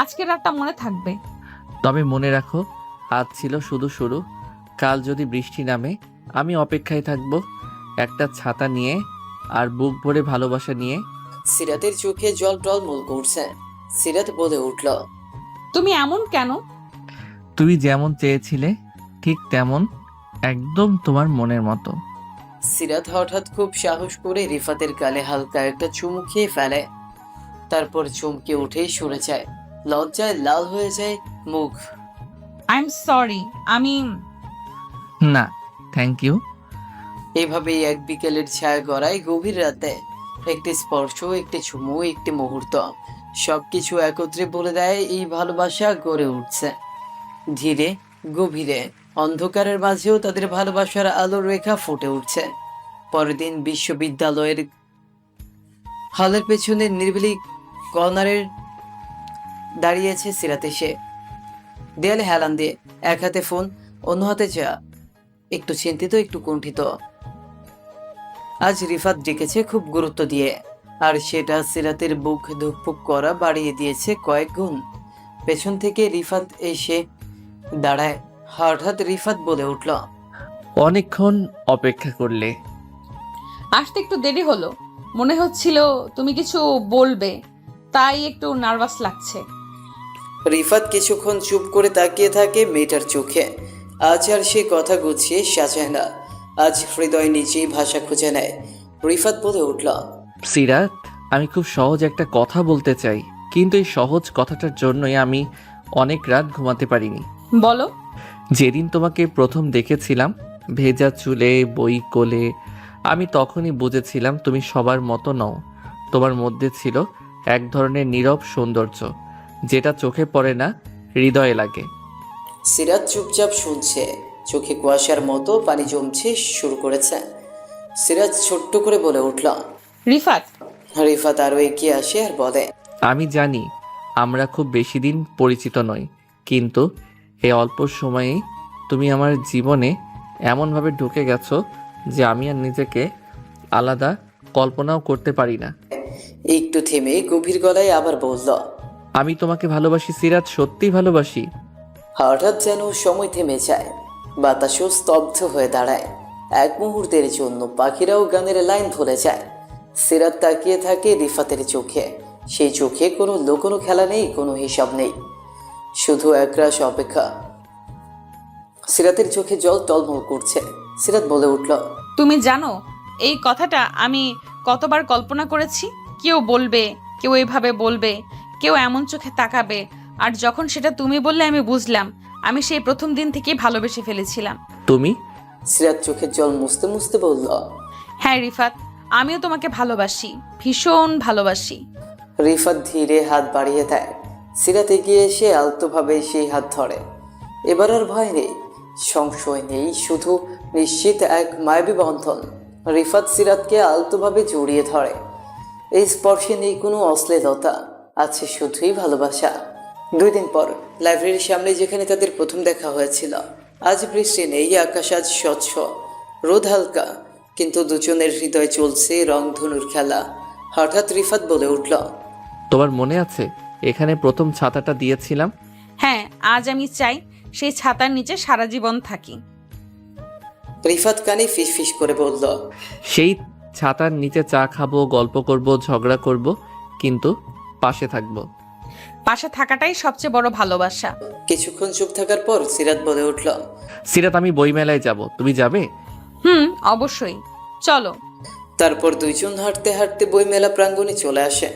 আজকের রাতটা মনে থাকবে। তবে মনে রাখো, আজ ছিল শুধু শুরু। কাল যদি বৃষ্টি নামে, আমি অপেক্ষায় থাকবো, একটা ছাতা নিয়ে আর বুক ভরে ভালোবাসা নিয়ে। সিরাতের চোখে জল টলমল করছে। সিরাত বলে উঠল, তুমি এমন কেন? তুমি যেমন চেয়েছিলে ঠিক তেমন, একদম তোমার মনের মতো। সিরাত হঠাৎ খুব সাহস করে রিফাতের গালে হালকা একটা চুমু খেয়ে ফেলে, তারপর চমকে উঠেই সরে যায়। লজ্জায় লাল হয়ে যায় মুখ। I am sorry. আমি না, থ্যাংক ইউ। এভাবেই এক বিকেলের ছায়া গড়ায় গভীর রাতে। একটি স্পর্শ, একটি চুমু, একটি মুহূর্ত, সবকিছু একত্রে বলে দেয় এই ভালোবাসা গড়ে উঠছে ধীরে, গভীরে। অন্ধকারের মাঝেও তাদের ভালোবাসার আলোর রেখা ফুটে উঠছে। পরের দিন বিশ্ববিদ্যালয়ের হলের পেছনে নিরিবিলি কর্নারে দাঁড়িয়েছে সিরাত। এসে দেয়ালে হেলান দিয়ে, এক হাতে ফোন, অন্য হাতে চা, একটু চিন্তিত, একটু কুণ্ঠিত। আজ রিফাত ডেকেছে খুব গুরুত্ব দিয়ে, আর সেটা সিরাতের বুক ধুকপুক করা বাড়িয়ে দিয়েছে কয়েক গুণ। পেছন থেকে রিফাত এসে দাঁড়ায়। হঠাৎ রিফাত বলে উঠল, অনেকক্ষণ অপেক্ষা করলে। আসতে একটু দেরি হলো, মনে হচ্ছিল তুমি কিছু বলবে, তাই একটু নার্ভাস লাগছে। রিফাত কিছুক্ষণ চুপ করে তাকিয়ে থাকে মেয়েটার চোখে। আজ আর সে কথা গুছিয়ে সাজায় না, আজ হৃদয় নিজেই ভাষা খুঁজে নেয়। রিফাত বলে উঠল, সিরাত, আমি খুব সহজ একটা কথা বলতে চাই, কিন্তু এই সহজ কথাটার জন্যই আমি অনেক রাত ঘুমাতে পারিনি। বলো। যেদিন তোমাকে প্রথম দেখেছিলাম, ভেজা চুলে, বই কোলে, আমি তখনই বুঝেছিলাম তুমি সবার মতো নও। তোমার মধ্যে ছিল এক ধরনের নীরব সৌন্দর্য, যেটা চোখে পড়ে না, হৃদয়ে লাগে। সিরাত চুপচাপ শুনছে, চোখে কুয়াশার মতো পানি জমছে শুরু করেছে। সিরাত ছোট্ট করে বলে উঠল। রিফাত। রিফাত আরও এগিয়ে আসে আর বলে, আমি জানি আমরা খুব বেশি দিন পরিচিত নই, কিন্তু এই অল্প সময়েই তুমি আমার জীবনে এমনভাবে ঢুকে গেছো যে আমি আর নিজেকে আলাদা কল্পনাও করতে পারি না। একটু থেমে গভীর গলায় আবার বলল, আমি তোমাকে ভালোবাসি সিরাত, সত্যি ভালোবাসি। হঠাৎ যেন সময় থেমে যায়, বাতাসও স্তব্ধ হয়ে দাঁড়ায়। এক মুহূর্তের জন্য পাখিরাও গানের লাইন ভুলে যায়। সিরাত তাকিয়ে থাকে রিফাতের চোখে। সেই চোখে কোনো লুকোনো খেলা নেই, কোনো হিসাব নেই, শুধু একরাশ অপেক্ষা। সিরাতের চোখে জল টলমল করছে। সিরাত বলে উঠল, তুমি জানো এই কথাটা আমি কতবার কল্পনা করেছি? কেউ বলবে, কেউ এইভাবে বলবে, কেউ এমন চোখে তাকাবে, আর যখন সেটা তুমি বললে আমি বুঝলাম আমি সেই প্রথম দিন থেকেই ভালোবেসে ফেলেছিলাম। তুমি? সিরাত চোখের জল মুছতে মুছতে বলল, হ্যাঁ রিফাত, আমিও তোমাকে ভালোবাসি, ভীষণ ভালোবাসি। রিফাত ধীরে হাত বাড়িয়ে দেয়। সিরাত এগিয়ে এসে আলতোভাবে সেই হাত ধরে। এবার আর ভয় নেই, সংশয় নেই, শুধু নিশ্চিত এক মায়াবী বন্ধন। রিফাত সিরাতকে আলতোভাবে জড়িয়ে ধরে। এই স্পর্শে নেই কোনো অশ্লীলতা, আছে শুধুই ভালোবাসা। 2 দিন পর লাইব্রেরির সামনে, যেখানে তাদের প্রথম দেখা হয়েছিল, আজ বৃষ্টি নেই, আকাশ আজ স্বচ্ছ, রোদ হালকা, কিন্তু দুজনের হৃদয় চলছে রংধনুর খেলা। হঠাৎ রিফাত বলে উঠল, তোমার মনে আছে এখানে প্রথম ছাতাটা দিয়েছিলাম? হ্যাঁ, আজ আমি চাই সেই ছাতার নিচে সারা জীবন থাকি। রিফাত কানে ফিস ফিস করে বলল, সেই ছাতার নিচে চা খাবো, গল্প করব, ঝগড়া করব, কিন্তু পাশে থাকবো। পাশে থাকাটাই সবচেয়ে বড় ভালোবাসা। কিছুক্ষণ চুপ থাকার পর সিরাত বলে উঠল, সিরাত, আমি বইমেলায় যাব, তুমি যাবে? অবশ্যই, চলো। তারপর দুইজন হাঁটতে হাঁটতে বইমেলা প্রাঙ্গণে চলে আসে।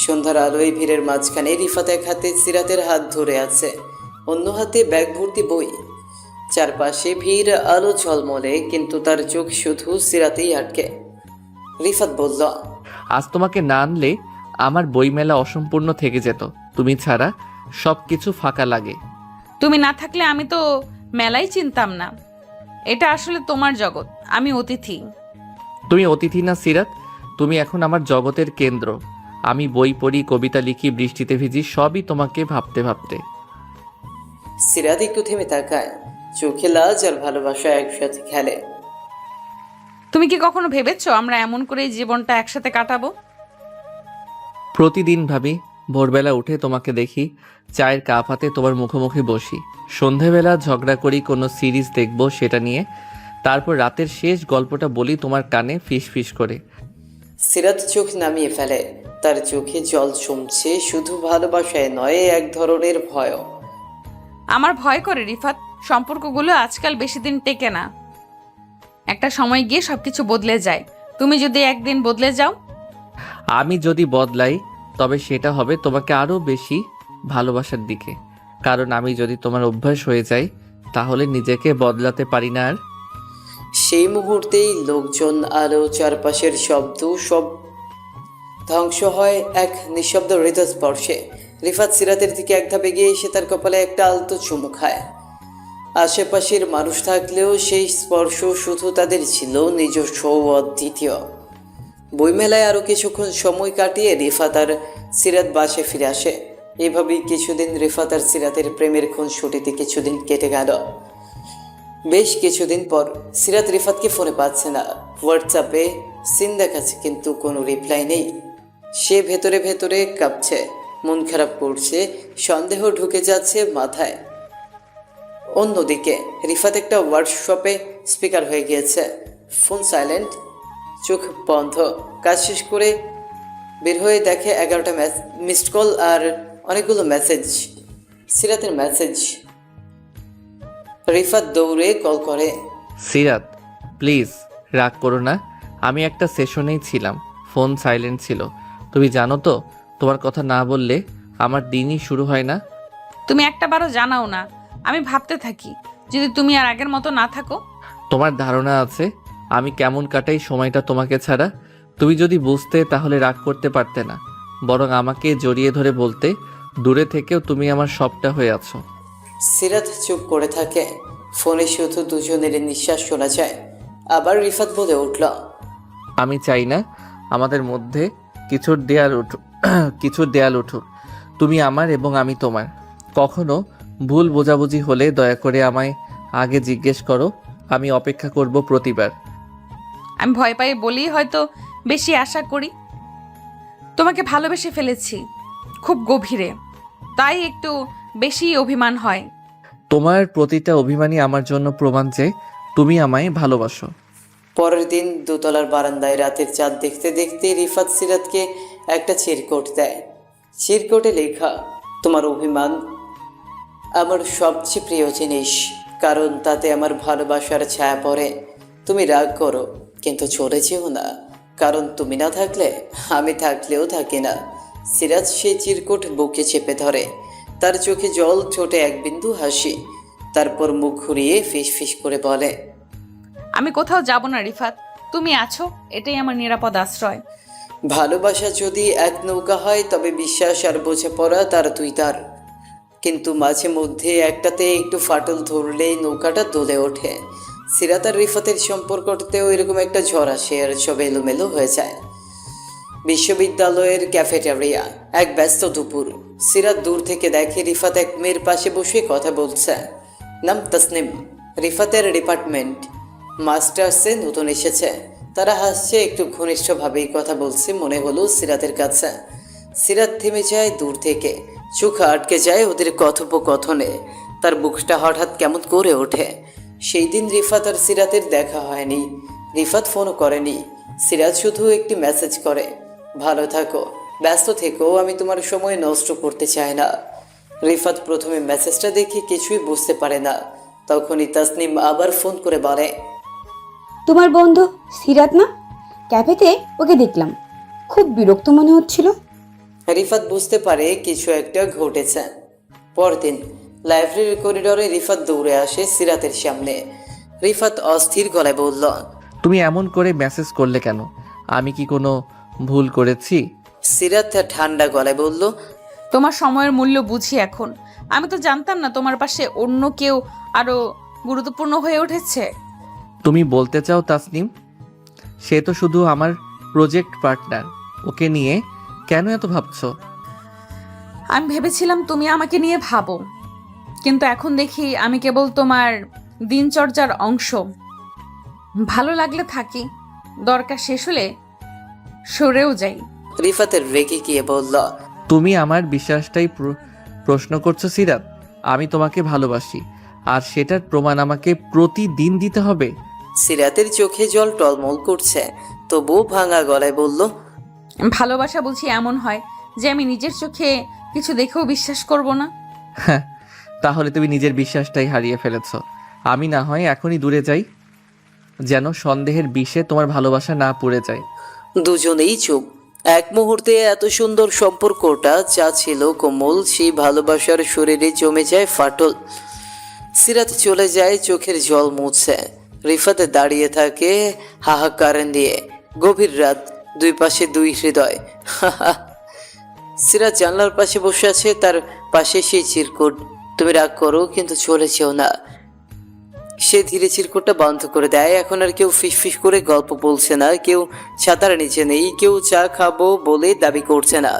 সন্ধ্যার আলোয় ভিড়ের মাঝখানে রিফাত এক হাতে সিরাতের হাত ধরে আছে, অন্য হাতে ব্যাগ ভর্তি বই। চারপাশে ভিড়, আলো ঝলমলে, কিন্তু তার চোখ শুধু সিরাতেই আটকে। রিফাত বলল, আজ তোমাকে না আনলে আমার বইমেলা অসম্পূর্ণ থেকে যেত। তুমি ছাড়া সব কিছু ফাঁকা লাগে। তুমি না থাকলে আমি তো মেলাই চিনতাম না। এটা আসলে তোমার জগৎ, আমি অতিথি। তুমি অতিথি না সিরাত, তুমি এখন আমার জগতের কেন্দ্র। আমি বই পড়ি, কবিতা লিখি, বৃষ্টিতে ভিজি, সবই তোমাকে ভাবতে ভাবতে। সিরাত একটু থেমে তাকায়, চোখে লাজ আর ভালোবাসা একসাথে খেলে। তুমি কি কখনো ভেবেছো আমরা এমন করে জীবনটা একসাথে কাটাবো? প্রতিদিন ভাবি, ভোরবেলা উঠে তোমাকে দেখি, চায়ের কাপ হাতে তোমার মুখোমুখি বসি, সন্ধেবেলা ঝগড়া করি, কোনো সিরিজ দেখবো সেটা নিয়ে, তারপর রাতের শেষ গল্পটা বলি তোমার কানে ফিস ফিস করে। সিরাত চোখ নামিয়ে ফেলে, তার চোখে জল জমছে, শুধু ভালোবাসায় নয়, এক ধরনের ভয়। আমার ভয় করে রিফাত, সম্পর্কগুলো আজকাল বেশি দিন টেকে না। একটা সময় গিয়ে সবকিছু বদলে যায়। তুমি যদি একদিন বদলে যাও। আমি যদি বদলাই, তবে সেটা হবে তোমাকে আরও বেশি ভালোবাসার দিকে, কারণ আমি যদি তোমার অভ্যাস হয়ে যাই, তাহলে নিজেকে বদলাতে পারি না আর। সেই মুহূর্তেই লোকজন, আলো, চারপাশের শব্দ সব ধ্বংস হয় এক নিঃশব্দ হৃদস্পর্শে। রিফাত সিরাতের দিকে এক ধাপ এগিয়ে এসে তার কপালে একটা আলতো চুমু খায়। আশেপাশের মানুষ থাকলেও সেই স্পর্শ শুধু তাদের ছিল নিজস্ব ও অদ্বিতীয়। বইমেলায় আরও কিছুক্ষণ সময় কাটিয়ে রিফাত আর সিরাত বাসে ফিরে আসে। এভাবেই কিছুদিন রিফাত আর সিরাতের প্রেমের খুনসুটিতে কিছুদিন কেটে গেল। বেশ কিছুদিন পর সিরাত রিফাতকে ফোনে পাচ্ছে না। হোয়াটসঅ্যাপে সিন দেখাচ্ছে কিন্তু কোনো রিপ্লাই নেই। সে ভেতরে ভেতরে কাঁপছে, মন খারাপ করছে, সন্দেহ ঢুকে যাচ্ছে মাথায়। অন্যদিকে রিফাত একটা ওয়ার্কশপে স্পিকার হয়ে গিয়েছে, ফোন সাইলেন্ট, চোখ বন্ধ। কাজ শেষ করে বের হয়ে দেখে 11টা মিসড কল আর অনেকগুলো মেসেজ। সিরাতের মেসেজ। রিফাত দৌড়ে কল করে। সিরাত, প্লিজ রাগ করো না, আমি একটা সেশনেই ছিলাম, ফোন সাইলেন্ট ছিল। তুমি জানো তো, তোমার কথা না বললে আমার দিনই শুরু হয় না। তুমি একটা বারও জানাও না। আমি ভাবতে থাকি যদি তুমি আর আগের মতো না থাকো। তোমার ধারণা আছে আমি কেমন কাটাই সময়টা তোমাকে ছাড়া? তুমি যদি বুঝতে তাহলে রাগ করতে পারতে না, বরং আমাকে জড়িয়ে ধরে বলতে, দূরে থেকেও তুমি আমার সবটা হয়ে আছো। সিরাত চুপ করে থাকে। ফোনে শুধু দুজনের নিঃশ্বাস শোনা যায়। আবার রিফাত বলে উঠল, আমি চাই না আমাদের মধ্যে কিছুর দেয়াল উঠুক। তুমি আমার এবং আমি তোমার। কখনো ভুল বোঝাবুঝি হলে দয়া করে আমায় আগে জিজ্ঞেস করো, আমি অপেক্ষা করব প্রতিবার। আমি ভয় পাই বলেই হয়তো বেশি আশা করি। তোমাকে ভালোবেসে ফেলেছি খুব গভীরে, তাই একটু বেশি অভিমান হয়। তোমার প্রতিটা অভিমানই আমার জন্য প্রমাণ যে তুমি আমায় ভালোবাসো। পরের দিন দোতলার বারান্দায় রাতের চাঁদ দেখতে দেখতে রিফাত সিরাতকে একটা চিরকুট দেয়। চিরকুটে লেখা, তোমার অভিমান আমার সবচেয়ে প্রিয় জিনিস, কারণ তাতে আমার ভালোবাসার ছায়া পড়ে। তুমি রাগ করো কিন্তু চলে যেও না, কারণ তুমি না থাকলে আমি থাকলেও থাকি না। সিরাত সেই চিরকুট বুকে চেপে ধরে। তার চোখে জল, ঠোঁটে এক বিন্দু হাসি। তারপর মুখ ঘুরিয়ে ফিস ফিস করে বলে, আমি কোথাও যাব না রিফাত, তুমি আছো, এটাই আমার নিরাপদ আশ্রয়। ভালোবাসা যদি এক নৌকা হয় তবে বিশ্বাস আর বোঝাপড়া তার দুই তার। কিন্তু মাঝে মধ্যে একটাতে একটু ফাটল ধরলেই নৌকাটা দোলে ওঠে। সিরাত আর রিফাতের সম্পর্কটাতেও এরকম একটা ঝড় আসে আর সব এলোমেলো হয়ে যায়। বিশ্ববিদ্যালয়ের ক্যাফেটেরিয়া, এক ব্যস্ত দুপুর। সিরাত দূর থেকে দেখে রিফাত এক মেয়ের পাশে বসে কথা বলছে। নাম তাসনিম, রিফাতের ডিপার্টমেন্ট, মাস্টার্সে নতুন এসেছে। তারা হাসছে, একটু ঘনিষ্ঠভাবেই কথা বলছে মনে হলো সিরাতের কাছে। সিরাত থেমে যায় দূর থেকে, চোখ আটকে যায় ওদের কথোপকথনে। তার বুকটা হঠাৎ কেমন করে ওঠে। সেই দিন রিফাত আর সিরাতের দেখা হয়নি। রিফাত ফোনও করেনি। সিরাত শুধু একটি মেসেজ করে, ভালো থাকো, ব্যস্ত থেকো, আমি তোমার সময় নষ্ট করতে চাই না। রিফাত প্রথমে মেসেজটা দেখে কিছুই বুঝতে পারে না। তখনই তাসনিম আবার ফোন করে বলে, তোমার বন্ধু সিরাত না? ক্যাফেতে ওকে দেখলাম, খুব বিরক্ত মনে হচ্ছিল। রিফাত বুঝতে পারে কিছু একটা ঘটেছে। পরদিন লাইব্রেরির করিডোরে রিফাত দৌড়ে আসে সিরাতের সামনে। রিফাত অস্থির গলায় বলল, তুমি এমন করে মেসেজ করলে কেন? আমি কি কোনো ভুল করেছি? সিরাত ঠান্ডা গলায় বলল, তোমার সময়ের মূল্য বুঝি এখন। আমি তো জানতাম না তোমার পাশে অন্য কেউ আরো গুরুত্বপূর্ণ হয়ে উঠেছে। তুমি বলতে চাও তাসনিম সে তো শুধু আমার প্রজেক্ট পার্টনার, ওকে নিয়ে কেন এত ভাবছো? আমি ভেবেছিলাম তুমি আমাকে নিয়ে ভাবো, কিন্তু এখন দেখি আমি কেবল তোমার দিনচর্যার অংশ। ভালো লাগলে থাকি, দরকার শেষ হলে সরেও যাই। রিফাতের রেগে গিয়ে বলল, তুমি আমার বিশ্বাসটাই প্রশ্ন করছো সিরাত? আমি তোমাকে ভালোবাসি, আর সেটার প্রমাণ আমাকে প্রতিদিন দিতে হবে? সিরাতের চোখে জল টলমল করছে, তবুও ভাঙা গলায় বলল, ভালোবাসা বলছি এমন হয় যে আমি নিজের চোখে কিছু দেখেও বিশ্বাস করব না। হ্যাঁ, তাহলে তুমি নিজের বিশ্বাসটাই হারিয়ে ফেলেছ। আমি না হয় এখনই দূরে যাই, যেন সন্দেহের বিষে তোমার ভালোবাসা না পড়ে যায়। দুজনেই চুপ। এক মুহূর্তে এত সুন্দর সম্পর্কটা যা ছিল কোমল, সেই ভালোবাসার শরীরে জমে যায় ফাটল। সিরাত চলে যায়, চোখের জল মুছছে। রিফাতে দাঁড়িয়ে থাকে হাহাকার দিয়ে। গভীর রাত, দুই পাশে দুই হৃদয়। সিরাত জানলার পাশে বসে আছে, তার পাশে সেই চিরকুট। তুমি রাগ করো কিন্তু চলে যেও না। সে ধীরে চিরকুটটা বন্ধ করে দেয়। এখন আর কেউ ফিসফিস করে গল্প বলছে না, কেউ ছাতার নিচে নেই, কেউ চা খাবো বলে দাবি করছে না।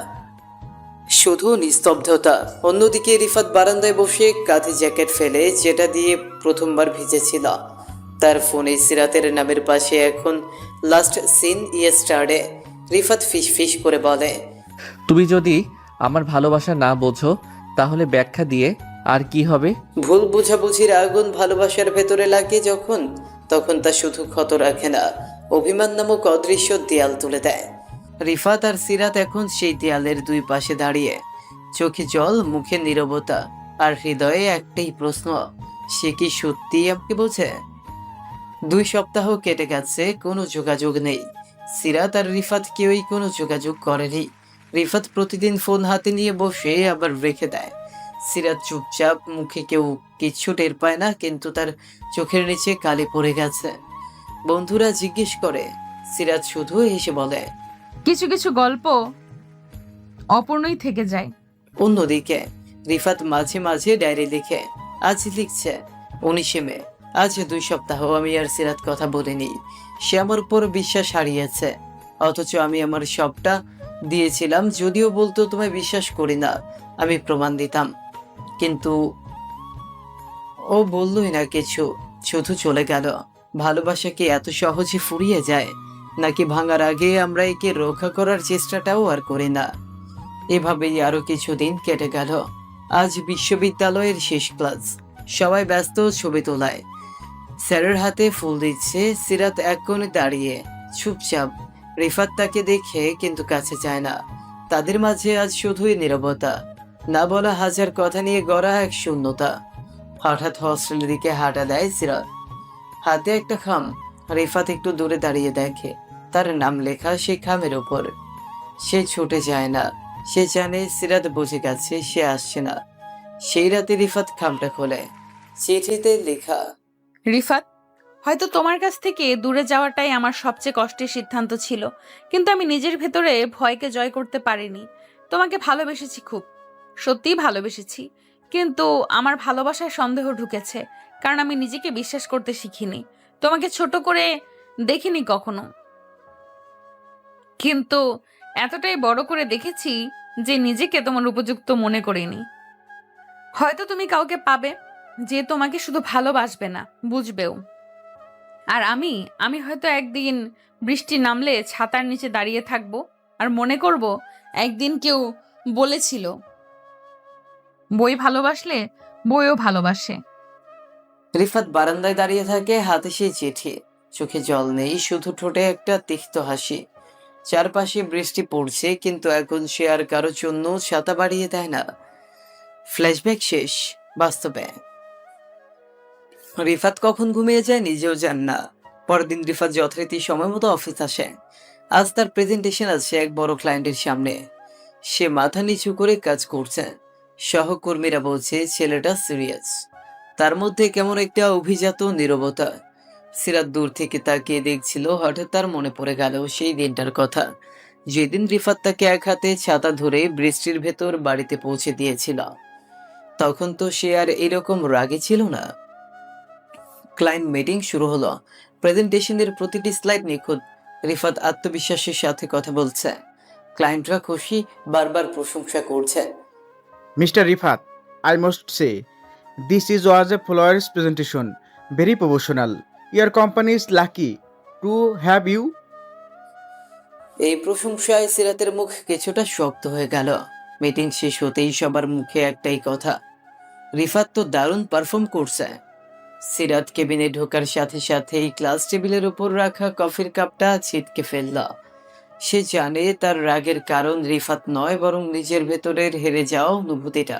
শুধু নিস্তব্ধতা। অন্যদিকে রিফাত বারান্দায় বসে কাঁধে জ্যাকেট ফেলে, যেটা দিয়ে প্রথমবার ভিজেছিল। তার ফোনে সিরাতের নামের পাশে এখন লাস্ট সিন ইয়েস্টারডে। রিফাত ফিস ফিস করে বলে, তুমি যদি আমার ভালোবাসা না বোঝো তাহলে ব্যাখ্যা দিয়ে আর কি হবে? ভুল বোঝাবুঝির আগুন ভালোবাসার ভেতরে লাগে যখন, তখন তা শুধু ক্ষত রাখে না, অভিমান নামক অদৃশ্য দেয়াল তুলে দেয়। রিফাত আর সিরাত এখন সেই দেয়ালের দুই পাশে দাঁড়িয়ে, চোখে জল, মুখে নীরবতা, আর হৃদয়ে একটাই প্রশ্ন, সে কি সত্যিই আমাকে বোঝে? 2 সপ্তাহ কেটে গেছে, কোনো যোগাযোগ নেই। সিরাত আর রিফাত কেউই কোনো যোগাযোগ করেনি। রিফাত প্রতিদিন ফোন হাতে নিয়ে বসে আবার রেখে দেয়। সিরাত চুপচাপ, মুখে কেউ কিচ্ছু টের পায় না, কিন্তু তার চোখের নিচে কালি পড়ে গেছে। বন্ধুরা জিজ্ঞেস করে, সিরাত শুধু হেসে বলে। কিছু কিছু গল্প অপূর্ণই থেকে যায়। অন্যদিকে রিফাত মাঝে মাঝে ডায়েরি লিখে। আজ লিখছে, 19 মে, আজ 2 সপ্তাহ আমি আর সিরাত কথা বলিনি। সে আমার উপর বিশ্বাস হারিয়েছে, অথচ আমি আমার সবটা দিয়েছিলাম। যদিও বলতো তোমায় বিশ্বাস করি না, আমি প্রমাণ দিতাম। কিন্তু ও বললই না কিছু, শুধু চলে গেল। ভালোবাসা কি এত সহজে ফুরিয়ে যায়, নাকি ভাঙার আগে আমরা একে রক্ষা করার চেষ্টাটাও আর করি না? এভাবেই আরো কিছুদিন কেটে গেল। আজ বিশ্ববিদ্যালয়ের শেষ ক্লাস, সবাই ব্যস্ত ছবি তোলায়। স্যারের হাতে ফুল দিচ্ছে, সিরাত এক কোণে দাঁড়িয়ে চুপচাপ। রিফাত তাকে দেখে কিন্তু কাছে যায় না। তাদের মাঝে আজ শুধুই নীরবতা, না বলা হাজার কথা নিয়ে গড়া এক শূন্যতা। হঠাৎ হস্টেলের দিকে হাঁটা দেয় সিরাত, হাতে একটা খাম। রিফাত একটু দূরে দাঁড়িয়ে দেখে তার নাম লেখা সেই খামের ওপর। সে ছুটে যায় না, সে জানে সিরাত বুঝে গেছে সে আসছে না। সেই রাতে রিফাত খামটা খোলে, চিঠিতে লেখা, রিফাত, হয়তো তোমার কাছ থেকে দূরে যাওয়াটাই আমার সবচেয়ে কষ্টের সিদ্ধান্ত ছিল, কিন্তু আমি নিজের ভেতরে ভয়কে জয় করতে পারিনি। তোমাকে ভালোবেসেছি, খুব সত্যিই ভালোবেসেছি, কিন্তু আমার ভালোবাসায় সন্দেহ ঢুকেছে, কারণ আমি নিজেকে বিশ্বাস করতে শিখিনি। তোমাকে ছোট করে দেখিনি কখনো, কিন্তু এতটাই বড় করে দেখেছি যে নিজেকে তোমার উপযুক্ত মনে করিনি। হয়তো তুমি কাউকে পাবে যে তোমাকে শুধু ভালোবাসবে না, বুঝবেও। আর আমি আমি হয়তো একদিন বৃষ্টি নামলে ছাতার নিচে দাঁড়িয়ে থাকবো আর মনে করব একদিন কেউ বলেছিল বই ভালোবাসলে বইও ভালোবাসে। রিফাত বারান্দায় দাঁড়িয়ে থাকে, হাতে সেই চিঠি, চোখে জল নেই, শুধু ঠোঁটে একটা তিক্ত হাসি। চারপাশে বৃষ্টি পড়ছে, কিন্তু এখন সে আর কারোর জন্য ছাতা বাড়িয়ে দেয় না। ফ্ল্যাশব্যাক শেষ, বাস্তবে রিফাত কখন ঘুমিয়ে যায় নিজেও জান না। পরদিন রিফাত যথারীতি সময় মতো অফিস আসে। আজ তার প্রেজেন্টেশন আছে এক বড় ক্লায়েন্টের সামনে। সে মাথা নিচু করে কাজ করছে। সহকর্মীরা বলছে ছেলেটা সিরিয়াস। তার মধ্যে কেমন একটা অভিজাত নীরবতা। সিরাত দূর থেকে তাকিয়ে দেখছিল, হঠাৎ তার মনে পড়ে গেল সেই দিনটার কথা, যেদিন রিফাত তাকে এক হাতে ছাতা ধরে বৃষ্টির ভেতর বাড়িতে পৌঁছে দিয়েছিল। তখন তো সে আর এরকম রাগে ছিল না। ক্লায়েন্ট মিটিং শুরু হলো। প্রেজেন্টেশনের প্রতিটি স্লাইড নিখুঁত। রিফাত আত্মবিশ্বাসের সাথে কথা বলছে। ক্লায়েন্টরা খুশি, বারবার প্রশংসা করছে। Mr. Rifat, I must say, this is was a flawless presentation, very professional. Your company is lucky to have you. এই প্রশংসায় সিরাতের মুখ কিছুটা শক্ত হয়ে গেল। মিটিং শেষ হতেই সবার মুখে একটাই কথা, রিফাত তো দারুণ পারফর্ম করছে। সিরাত কেবিনে ঢোকার সাথে সাথেই ক্লাস টেবিলের উপর রাখা কফির কাপটা ছিটকে ফেলল। সে জানে তার রাগের কারণ রিফাত নয়, বরং নিজের ভেতরের হেরে যাওয়া অনুভূতিটা।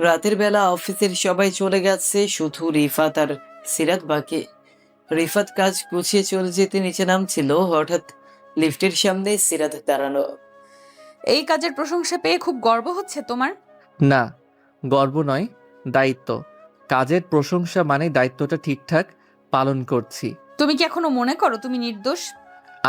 রাতের বেলা অফিসের সবাই চলে গেছে, শুধু রিফাত আর সিরাত বাকি। রিফাত কাজ গুছিয়ে চলে যেতে নিচে নামছিল, হঠাৎ লিফটের সামনে সিরাত দাঁড়ানো। এই কাজের প্রশংসা পেয়ে খুব গর্ব হচ্ছে তোমার? না, গর্ব নয়, দায়িত্ব। কাজের প্রশংসা মানে দায়িত্বটা ঠিকঠাক পালন করছি। তুমি কি এখনো মনে করো তুমি নির্দোষ?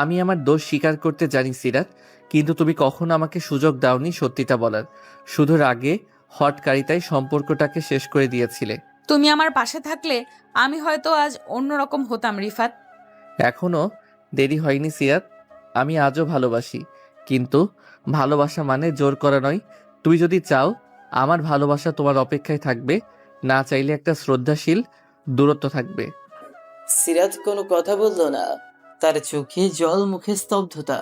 আমি আমার দোষ স্বীকার করতে জানি সিরাত, কিন্তু তুমি কখনো আমাকে সুযোগ দাওনি সত্যিটা বলার। শুধু রাগে হটকারিতায় সম্পর্কটাকে শেষ করে দিয়েছিলে। তুমি আমার পাশে থাকলে আমি হয়তো আজ অন্যরকম হতাম রিফাত। এখনো দেরি হয়নি সিরাত, আমি আজও ভালোবাসি, কিন্তু ভালোবাসা মানে জোর করা নয়। তুমি যদি চাও আমার ভালোবাসা তোমার অপেক্ষায় থাকবে, না চাইলে একটা শ্রদ্ধাশীল দূরত্ব থাকবে। সিরাত কোনো কথা বলল না, তার চোখে জল, মুখে স্তব্ধতা।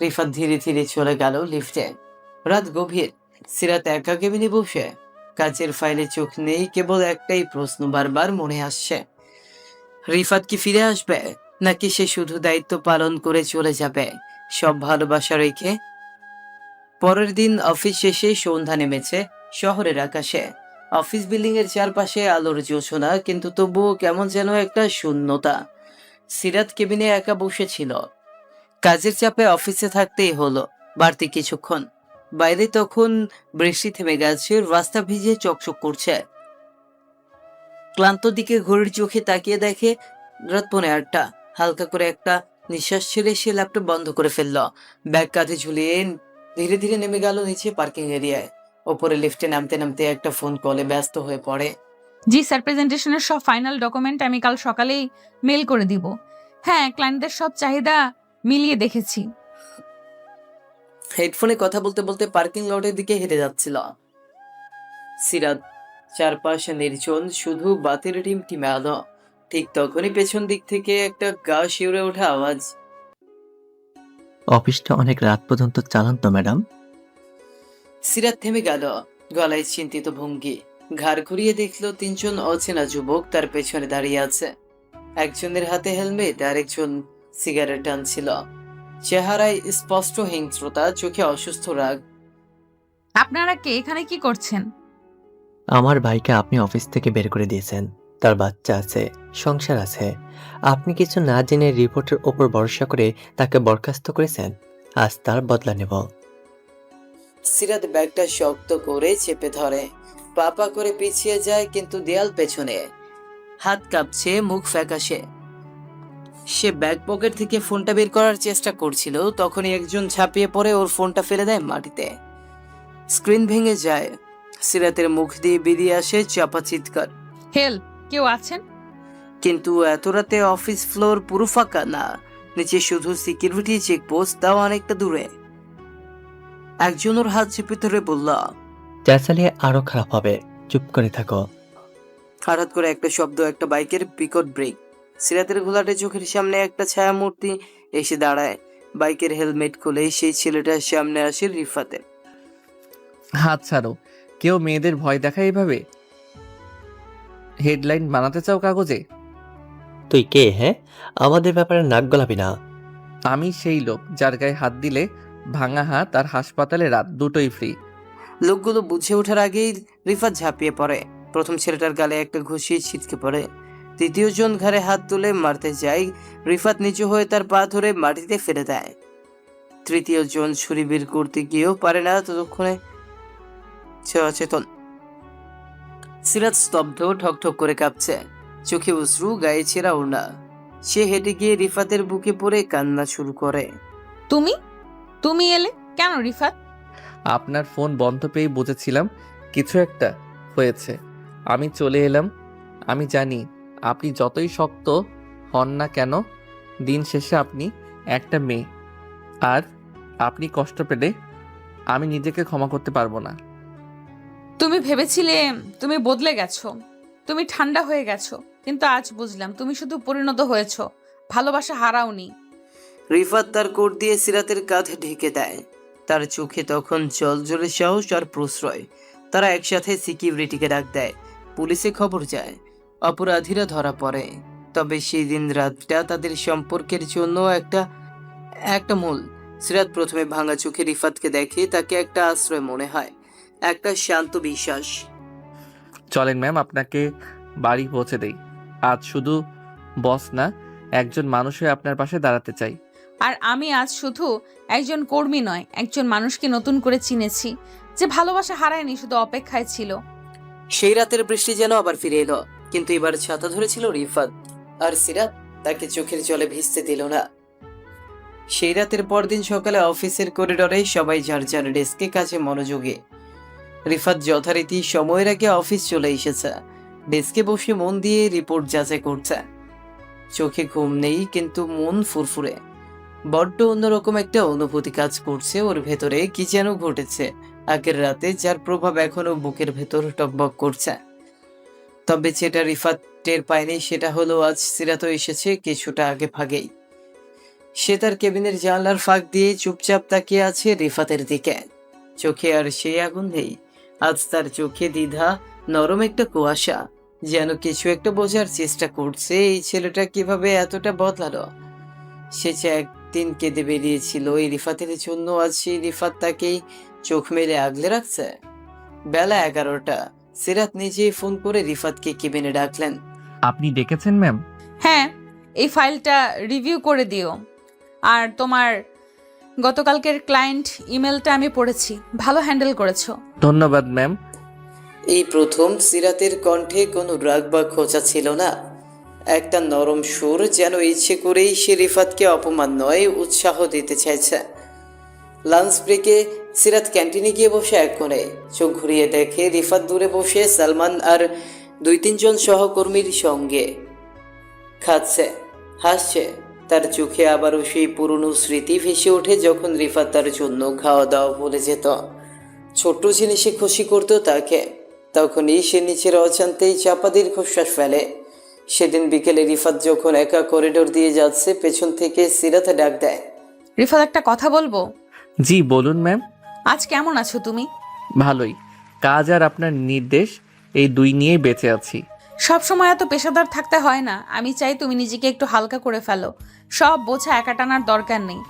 রিফাত ধীরে ধীরে চলে গেল লিফটে। রাত গভীর, সিরাত একা কেবিনে বসে কাজের ফাইলে চোখ নেই, কেবল একটাই প্রশ্ন বারবার মনে আসছে, রিফাত কি ফিরে আসবে, নাকি সে শুধু দায়িত্ব পালন করে চলে যাবে সব ভালোবাসা রেখে। পরের দিন অফিস শেষে সন্ধ্যা নেমেছে শহরের আকাশে। অফিস বিল্ডিং এর চারপাশে আলোর জোছনা, কিন্তু তবুও কেমন যেন একটা শূন্যতা। সিরাত কেবিনে একা বসেছিল। কাজের চাপে অফিসে থাকতেই হলো বাড়তি কিছুক্ষণ। বাইরে তখন বৃষ্টি থেমে গেছে, রাস্তা ভিজে চকচক করছে। ক্লান্ত দিকে ঘড়ির চোখে তাকিয়ে দেখে রাত 8:45। হালকা করে একটা নিঃশ্বাস ছেড়ে সে ল্যাপটপ বন্ধ করে ফেললো। ব্যাগ কাঁধে ঝুলিয়ে ধীরে ধীরে নেমে গেল নিচে পার্কিং এরিয়ায়। ওপরে লিফটে নামতে নামতে একটা ফোন কলে ব্যস্ত হয়ে পড়ে। জি স্যার, প্রেজেন্টেশনের সব ফাইনাল ডকুমেন্ট আমি কাল সকালেই মেল করে দিব। হ্যাঁ, ক্লায়েন্টদের সব চাহিদা মিলিয়ে দেখেছি। হেডফোনে কথা বলতে বলতে পার্কিং লটের দিকে হেঁটে যাচ্ছিল সিরাত। চারপাশে নির্জন, শুধু বাতির টিমটিমে আলো। ঠিক তখনই পেছন দিক থেকে একটা গা শিউরে ওঠা আওয়াজ। অফিসটা অনেক রাত পর্যন্ত চালান তো ম্যাডাম? সিরাত থেমে গেল, গলায় চিন্তিত ভঙ্গি। ঘাড় ঘুরিয়ে দেখলো 3জন অচেনা যুবক তার পেছনে দাঁড়িয়ে আছে। একজনের হাতে হেলমেট, আরেকজন সিগারেট টানছিল। চেহারায় স্পষ্ট হিংস্রতা, চোখে অসুস্থ রাগ। আপনারা কে, এখানে কি করছেন? আমার ভাইকে আপনি অফিস থেকে বের করে দিয়েছেন। তার বাচ্চা আছে, সংসার আছে। আপনি কিছু না জেনে রিপোর্টের ওপর ভরসা করে তাকে বরখাস্ত করেছেন। আজ তার বদলা নেব। সিরাত ব্যাগটা শক্ত করে চেপে ধরে, পা করে পিছিয়ে যায়, কিন্তু দেয়াল পেছনে। হাত কাঁপছে, মুখ ফ্যাকাশে। সে ব্যাগ পকেট থেকে ফোনটা বের করার চেষ্টা করছিল, তখনই একজন ঝাঁপিয়ে পড়ে ওর ফোনটা ফেলে দেয় মাটিতে। স্ক্রিন ভেঙে যায়। সিরাতের মুখ দিয়ে বেরিয়ে আসে চাপা চিৎকার। হেল্প, কেউ আছেন? কিন্তু এত রাতে অফিস ফ্লোর পুরো ফাঁকা না, নিচে শুধু সিকিউরিটি চেকপোস্ট, তাও অনেকটা দূরে। একজন ওর হাত চেপে ধরে বলল, চেঁচালিয়ে আরো খারাপ হবে, চুপ করে থাকো। হঠাৎ করে একটা শব্দ, একটা বাইকের পিকট ব্রেক। সিরাতের ঘোলাটে চোখের সামনে একটা ছায়া মূর্তি এসে দাঁড়ায়। বাইকের হেলমেট খুলে সেই ছেলেটার সামনে আসে রিফাতের। হাত ছাড়ো। কেউ মেয়েদের ভয় দেখায় এভাবে? হেডলাইন বানাতে চাও কাগজে? তুই কে? হ্যাঁ, আমাদের ব্যাপারে নাক গলাবি না। আমি সেই লোক যার গায়ে হাত দিলে ভাঙা হাত আর হাসপাতালে রাত দুটোই ফ্রি। লোকগুলো বুঝে ওঠার আগেই রিফাত ঝাঁপিয়ে পড়ে। প্রথম ছেলেটার গালে একটা ঘুষিয়ে ছিটকে পড়ে। তৃতীয় জন ঘাড়ে হাত তুলে মারতে যায়। রিফাত নিচু হয়ে তার পা ধরে মাটিতে ফেলে দেয়। তৃতীয় জন ছুরি বের করতে গিয়েও পারে না, ততক্ষণে সে অচেতন। সিরাত স্তব্ধ, ঠকঠক করে কাঁপছে, চোখে অশ্রু, গায়ে ছেঁড়া ওড়না। সে হেঁটে গিয়ে রিফাতের বুকে পড়ে কান্না শুরু করে। তুমি তুমি এলে কেন রিফাত? আপনার ফোন বন্ধ পেয়ে বুঝেছিলাম কিছু একটা হয়েছে। আমি চলে এলাম। আমি জানি আপনি যতই শক্ত হন না কেন, দিন শেষে আপনি একটা মেয়ে। আর আপনি কষ্ট পেলে আমি নিজেকে ক্ষমা করতে পারবো না। তুমি ভেবেছিলে তুমি বদলে গেছো, তুমি ঠান্ডা হয়ে গেছো, কিন্তু আজ বুঝলাম তুমি শুধু পরিণত হয়েছো, ভালোবাসা হারাওনি। রিফাত তার কোট দিয়ে সিরাতের কাঁধে ঢেকে দেয়। তার চোখে তখন জলজলে সাহস আর প্রশ্রয়। তারা একসাথে সিকিউরিটিকে ডাক দেয়। পুলিশে খবর যায়, অপরাধীরা ধরা পড়ে। তবে সেই দিন রাতটা তাদের সম্পর্কের জন্য একটা একটা মূল। সিরাত প্রথমে ভাঙা চোখে রিফাতকে দেখে, তাকে একটা আশ্রয় মনে হয়, একটা শান্ত বিশ্বাস। চলেন ম্যাম, আপনাকে বাড়ি পৌঁছে দেই। আজ শুধু বস না, একজন মানুষ হয়ে আপনার পাশে দাঁড়াতে চাই। আর আমি আজ শুধু একজন কর্মী নয়, একজন মানুষকে নতুন করে চিনেছি, যে ভালোবাসা হারায়নি, শুধু অপেক্ষায় ছিল। সেই রাতের বৃষ্টি যেন আবার ফিরে এলো, কিন্তু এবার ছাতা ধরেছিল রিফাত, আর সিরাত তাকে চোখের জলে ভিজতে দিল না। সেই রাতের পরদিন সকালে অফিসের করিডোরে সবাই যার যার ডেস্কে কাজে মনোযোগী। রিফাত যথারীতি সময়ের আগে অফিস চলে এসেছে। ডেস্কে বসে মন দিয়ে রিপোর্ট যাচাই করছে। চোখে ঘুম নেই, কিন্তু মন ফুরফুরে। বড্ড অন্যরকম একটা অনুভূতি কাজ করছে ওর ভেতরে, কি যেন ঘটেছে আগের রাতে, যার প্রভাব এখনো বুকের ভেতর টকবক করছে। তবে যেটা রিফাত টের পায়নি সেটা হলো আজ সিরাতও এসেছে কিছুটা আগে ভাগেই। সে তার কেবিনের জানলার ফাঁক দিয়ে চুপচাপ তাকিয়ে আছে রিফাতের দিকে। চোখে আর সেই আগুন নেই, আজ তার চোখে দ্বিধা, নরম একটা কুয়াশা, যেন কিছু একটা বোঝার চেষ্টা করছে এই ছেলেটা কিভাবে এতটা বদলালো। সে যে একদিন কেঁদে বেরিয়েছিল এই রিফাতের জন্য, আজ সেই রিফাত তাকেই চোখ মেলে আগলে রাখছে। বেলা 11টা। সিরাত নিজেই ফোন করে রিফাতকে কেবিনে ডাকলেন। আপনি ডেকেছেন ম্যাম? হ্যাঁ, এই ফাইলটা রিভিউ করে দিও। আর তোমার গতকালকের ক্লায়েন্ট ইমেলটা আমি পড়েছি, ভালো হ্যান্ডেল করেছো। ধন্যবাদ ম্যাম। এই প্রথম সিরাতের কণ্ঠে কোনো রাগ বা খোঁচা ছিল না, একটা নরম সুর, যেন ইচ্ছে করেই সে রিফাতকে অপমান নয় উৎসাহ দিতে চাইছে। লাঞ্চ ব্রেকে সিরাত ক্যান্টিনে গিয়ে বসে এক কোণে, চোখ ঘুরিয়ে দেখে রিফাত দূরে বসে সালমান আর 2-3 জন সহকর্মীর সঙ্গে খাচ্ছে, হাসছে। তার চোখে আবারও সেই পুরনো স্মৃতি ভেসে ওঠে, যখন রিফাত তার জন্য খাওয়া দাওয়া ভুলে যেত, ছোট্ট জিনিসে খুশি করতো তাকে। তখনই সে নিচের অজান্তেই চাপা দীর্ঘশ্বাস ফেলে। সেদিন বিকেলে রিফাত যখন একা করিডোর দিয়ে যাচ্ছে, পেছন থেকে সিরাত ডাক দেয়। রিফাত, একটা কথা বলবো? জি বলুন ম্যাম। আজ কেমন আছো তুমি? ভালোই, কাজ আর আপনার নির্দেশ এই দুই নিয়েই বেঁচে আছি। সব সময় এত পেশাদার থাকতে হয় না, আমি চাই তুমি নিজেকে একটু হালকা করে ফেলো, সব বোঝা একা টানার দরকার নেই।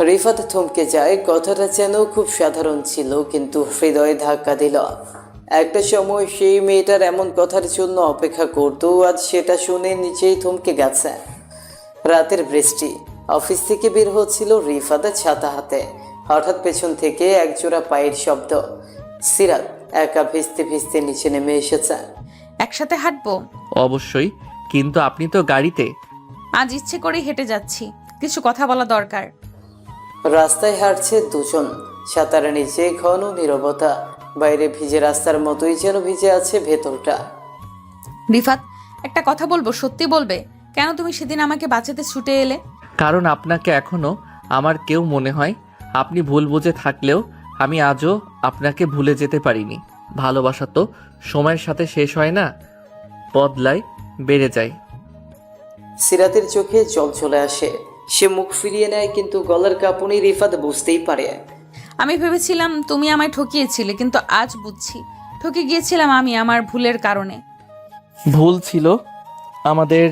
রিফাত থমকে যায়, কথাটা যেন খুব সাধারণ ছিল কিন্তু হৃদয়ে ধাক্কা দিল। একটা সময় সেই মেয়েটার এমন কথার জন্য অপেক্ষা করতো, আজ সেটা শুনে নিচেই থমকে গেছে। রাতের বৃষ্টি, অফিস থেকে বের হচ্ছিল রিফাতের ছাতা হাতে, হঠাৎ পেছন থেকে একজোড়া পায়ের শব্দ। সিরাত একা ভিজতে ভিজতে নিচে নেমে এসেছে। একসাথে হাঁটবো? অবশ্যই, কিন্তু আপনি তো গাড়িতে। আজ ইচ্ছে করেই হেঁটে যাচ্ছি, কিছু কথা বলা দরকার। রাস্তায় হাঁটছে দুজন, ছাতার নিচে ঘন নীরবতা, বাইরে ভিজে রাস্তার মতোই যেন ভিজে আছে ভেতরটা। রিফাত, একটা কথা বলবো, সত্যি বলবে? কেন তুমি সেদিন আমাকে বাঁচাতে ছুটে এলে? কারণ আপনাকে এখনো আমার কেউ মনে হয়। আপনি ভুল বুঝে থাকলেও আমি আজও আপনাকে ভুলে যেতে পারিনি। ভালোবাসা তো সময়ের সাথে শেষ হয় না, বদলায়, বেড়ে যায়। সিরাতের চোখে জল চলে আসে, সে মুখ ফিরিয়ে নেয়, কিন্তু গলার কাঁপুনি রিফাত বুঝতেই পারে। আমি ভেবেছিলাম তুমি আমায় ঠকিয়েছিলে, কিন্তু আজ বুঝছি ঠকে গিয়েছিলাম আমি আমার ভুলের কারণে। ভুল ছিল আমাদের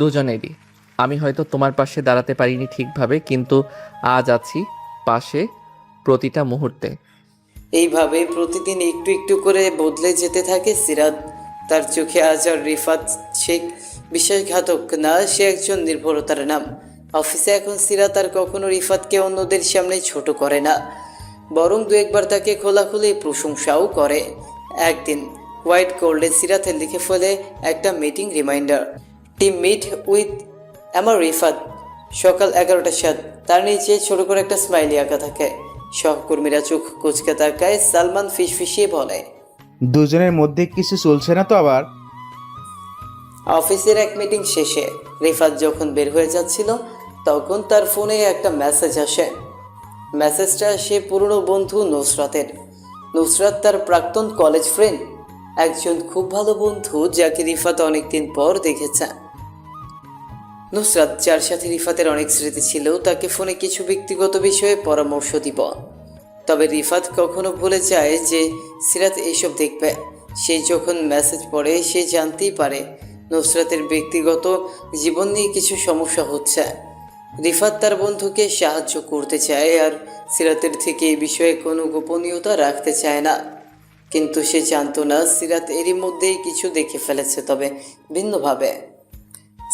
দুজনেরই। আমি হয়তো তোমার পাশে দাঁড়াতে পারিনি ঠিকভাবে, কিন্তু আজ আছি পাশে প্রতিটা মুহূর্তে। এইভাবে প্রতিদিন একটু একটু করে বদলে যেতে থাকে সিরাত। তার চোখে আজ আর রিফাত শেখ বিশ্বাসঘাতক না, সে একজন নির্ভরতার নাম। অফিসে এখন সিরাত আর কখনো রিফাতকে অন্যদের সামনে ছোট করে না, বরং 2-1 বার তাকে খোলাখুলি প্রশংসাও করে। একদিন হোয়াইট বোর্ডে সিরাতে লিখে ফেলে একটা meeting reminder, team meet with আমার রিফাত, সকাল 11টার সাথে। তার নিচে ছোট করে একটা স্মাইলি আঁকা থাকে। সহকর্মীরা চোখ কুচকে তাকায়, সালমান ফিসফিসিয়ে বলে, দুজনের মধ্যে কিছু চলছে না তো আবার? অফিসের এক মিটিং শেষে রিফাত যখন বের হয়ে যাচ্ছিল, তখন তার ফোনে একটা মেসেজ আসে। মেসেজটা সে পুরনো বন্ধু নুসরাতের। নুসরাত তার প্রাক্তন কলেজ ফ্রেন্ড, একজন খুব ভালো বন্ধু যাকে রিফাত অনেকদিন পর দেখেছে। নুসরাত, যার সাথে রিফাতের অনেক স্মৃতি ছিল, তাকে ফোনে কিছু ব্যক্তিগত বিষয়ে পরামর্শ দিব। তবে রিফাত কখনো ভুলে যায় যে সিরাত এইসব দেখবে। সে যখন মেসেজ পড়ে সে জানতেই পারে নুসরাতের ব্যক্তিগত জীবন নিয়ে কিছু সমস্যা হচ্ছে। রিফাত তার বন্ধুকে সাহায্য করতে চায় আর সিরাতের থেকে এই বিষয়ে কোনো গোপনীয়তা রাখতে চায় না, কিন্তু সে জানতো না সিরাত এরই মধ্যেই কিছু দেখে ফেলেছে, তবে ভিন্নভাবে।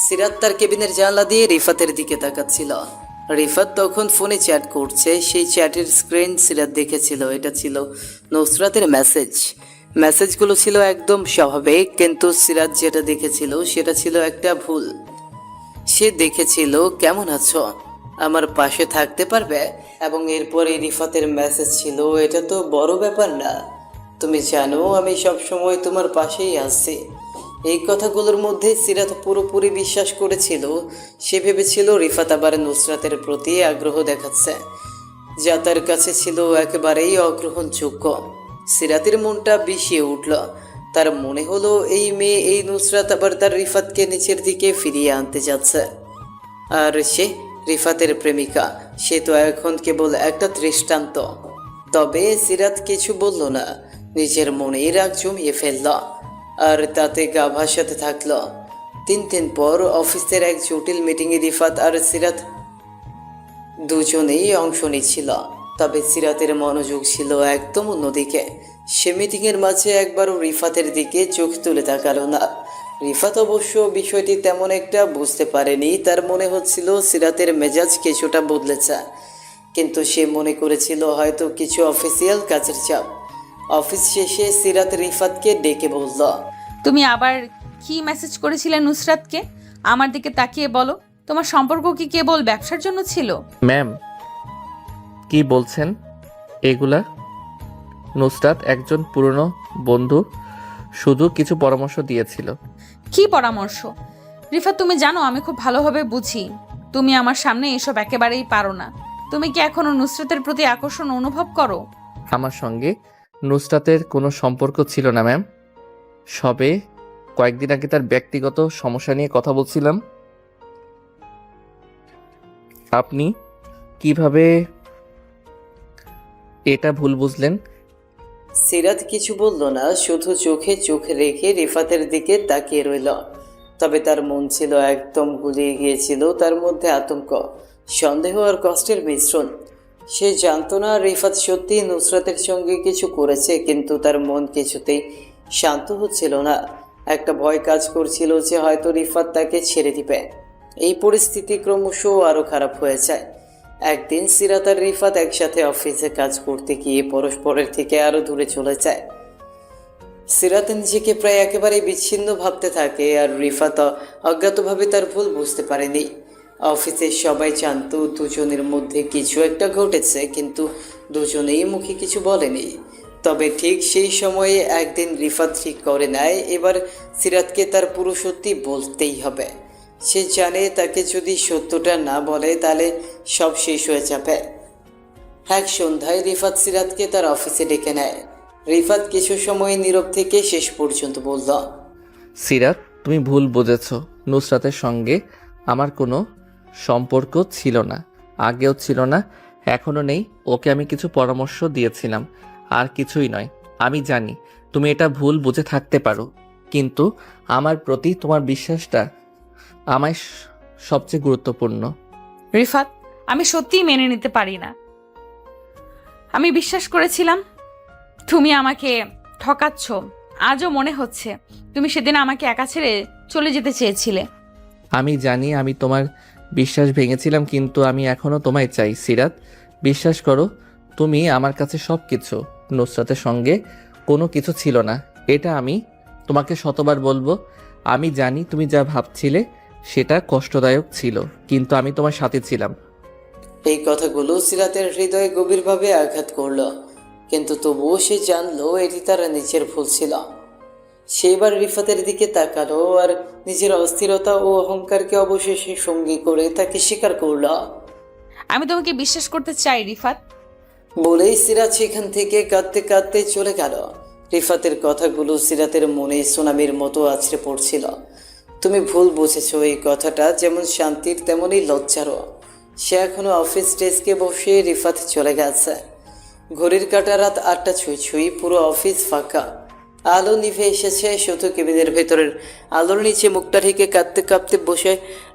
সিরাত তার কেবিনের জানলা দিয়ে রিফাতের দিকে তাকাচ্ছিল। রিফাত তখন ফোনে চ্যাট করছে, সেই চ্যাটের স্ক্রিন সিরাত দেখেছিল। এটা ছিল নুসরাতের মেসেজ। মেসেজগুলো ছিল একদম স্বাভাবিক, কিন্তু সিরাত যেটা দেখেছিল সেটা ছিল একটা ভুল। সে দেখেছিল, কেমন আছো, আমার পাশে থাকতে পারবে, এবং এরপরে রিফাতের মেসেজ ছিল, এটা তো বড় ব্যাপার না, তুমি জানো আমি সব সময় তোমার পাশেই আছি, এই কথাগুলোর মধ্যে সিরাত পুরোপুরি বিশ্বাস করেছিল। সে ভেবেছিল রিফাত আবার নুসরাতের প্রতি আগ্রহ দেখাচ্ছে, যা তার কাছে ছিল একেবারেই অগ্রহণযোগ্য। সিরাতের মনটা বিষিয়ে উঠল। তার মনে হলো এই মেয়ে, এই নুসরাত আবার তার রিফাতকে নিচের দিকে ফিরিয়ে আনতে যাচ্ছে। আর সে রিফাতের প্রেমিকা, সে তো এখন কেবল একটা দৃষ্টান্ত। তবে সিরাত কিছু বলল না, নিজের মনেই রাগ জমিয়ে ফেলল আর তাতে গা ভাসাতে থাকলো। 3 দিন পর অফিসের এক জটিল মিটিংয়ে রিফাত আর সিরাত দুজনেই অংশ নিচ্ছিল। তবে সিরাতের মনোযোগ ছিল একদম অন্যদিকে। সে মিটিংয়ের মাঝে একবারও রিফাতের দিকে চোখ তুলে তাকালো না। রিফাত অবশ্য বিষয়টি তেমন একটা বুঝতে পারেনি। তার মনে হচ্ছিল সিরাতের মেজাজ কিছুটা বদলেছে, কিন্তু সে মনে করেছিল হয়তো কিছু অফিসিয়াল কাজের চাপ। অফিস শেষে সিরাত রিফাতকে ডেকে বলল, তুমি আবার কি মেসেজ করেছিলে নুসরাতকে? আমার দিকে তাকিয়ে বলো। তোমার সম্পর্ক কি কেবল ব্যবসার জন্য ছিল? ম্যাম, কি বলছেন এগুলা? নুসরাত একজন পুরনো বন্ধু, শুধু কিছু পরামর্শ দিয়েছিল। কি পরামর্শ? রিফাত, তুমি জানো আমি খুব ভালোভাবে বুঝি তুমি আমার সামনে এসব একেবারেই পারো না। তুমি কি এখনো নুসরাতের প্রতি আকর্ষণ অনুভব করো? আমার সঙ্গে নুসরাতের কোনো সম্পর্ক ছিল না ম্যাম। সবে কয়েকদিন আগে তার ব্যক্তিগত সমস্যা নিয়ে কথা বলছিলাম। আপনি কিভাবে এটা ভুল বুঝলেন? সিরাত কিছু বলল না, শুধু চোখে চোখ রেখে রিফাতের দিকে তাকিয়ে রইল। তবে তার মন ছিল একদম গুলিয়ে গিয়েছিল। তার মধ্যে আতঙ্ক, সন্দেহ আর কষ্টের মিশ্রণ। সে জানতো না রিফাত সত্যি নুসরাতের সঙ্গে কিছু করেছে, কিন্তু তার মন কিছুতেই শান্ত হচ্ছিল না। একটা ভয় কাজ করছিল যে হয়তো রিফাত তাকে ছেড়ে দিবে। এই পরিস্থিতি ক্রমশ আরও খারাপ হয়ে যায়। একদিন সিরাত আর রিফাত একসাথে অফিসে কাজ করতে গিয়ে পরস্পরের থেকে আরো দূরে চলে যায়। সিরাত নিজেকে প্রায় একেবারে বিচ্ছিন্ন ভাবতে থাকে, আর রিফাত অজ্ঞাতভাবে তার ভুল বুঝতে পারেনি। অফিসের সবাই জানতো দুজনের মধ্যে কিছু একটা ঘটেছে, কিন্তু দুজনেই মুখে কিছু বলেনি। তবে ঠিক সেই সময়ে একদিন রিফাত ঠিক করে নেয় এবার সিরাতকে তার পুরো সত্যি বলতেই হবে। সে জানে তাকে যদি সত্যটা না বলে তাহলে সব শেষ হয়ে যাবে। এক সন্ধ্যায় রিফাত সিরাতকে তার অফিসে ডেকে নেয়। রিফাত কিছু সময় নীরব থেকে শেষ পর্যন্ত বলল, সিরাত, তুমি ভুল বুঝেছ। নুসরাতের সঙ্গে আমার কোনো সম্পর্ক ছিল না, আগেও ছিল না, এখনও নেই। ওকে আমি কিছু পরামর্শ দিয়েছিলাম, আর কিছুই নয়। আমি জানি তুমি এটা ভুল বুঝে থাকতে পারো, কিন্তু আমার প্রতি তোমার বিশ্বাসটা আমায় সবচেয়ে গুরুত্বপূর্ণ। রিফাত, আমি সত্যিই মেনে নিতে পারি না। আমি বিশ্বাস করেছিলাম তুমি আমাকে ঠকাচ্ছ। আজও মনে হচ্ছে তুমি সেদিন আমাকে একা ছেড়ে চলে যেতে চেয়েছিলে। আমি জানি আমি তোমার বিশ্বাস ভেঙেছিলাম, কিন্তু আমি এখনও তোমায় চাই। সিরাত, বিশ্বাস করো, তুমি আমার কাছে সব কিছু। নুসরাতের সঙ্গে কোনো কিছু ছিল না, এটা আমি তোমাকে শতবার বলবো। আমি জানি তুমি যা ভাবছিলে সেটা কষ্টদায়ক ছিল, কিন্তু আমি তোমার সাথে ছিলাম। এই কথাগুলো সিরাতের হৃদয়ে গভীরভাবে আঘাত করলো, কিন্তু তবুও সে জানলো এটি তার নিজের ভুল ছিল। সে এবার রিফাতের দিকে তাকালো আর নিজের অস্থিরতা ও অহংকারকে অবশেষে সঙ্গী করে তাকে স্বীকার করলো। আমি তোমাকে বিশ্বাস করতে চাই রিফাত। বলেই সিরাত সেখান থেকে কাঁদতে কাঁদতে চলে গেল। রিফাতের কথাগুলো সিরাতের মনে সুনামির মতো আছড়ে পড়ছিল। তুমি ভুল বুঝেছ, এই কথাটা যেমন শান্তির তেমনই লজ্জারও। সে এখনো অফিস ডেস্কে বসে। রিফাত চলে গেছে। ঘড়ির কাঁটা রাত 8টা ছুঁই। পুরো অফিস ফাঁকা, আলো নিভে এসেছে। শুধু কেবিনের ভেতরের আলোর নিচে মুখটা ঢেকে কাঁদতে কাঁদতে বসে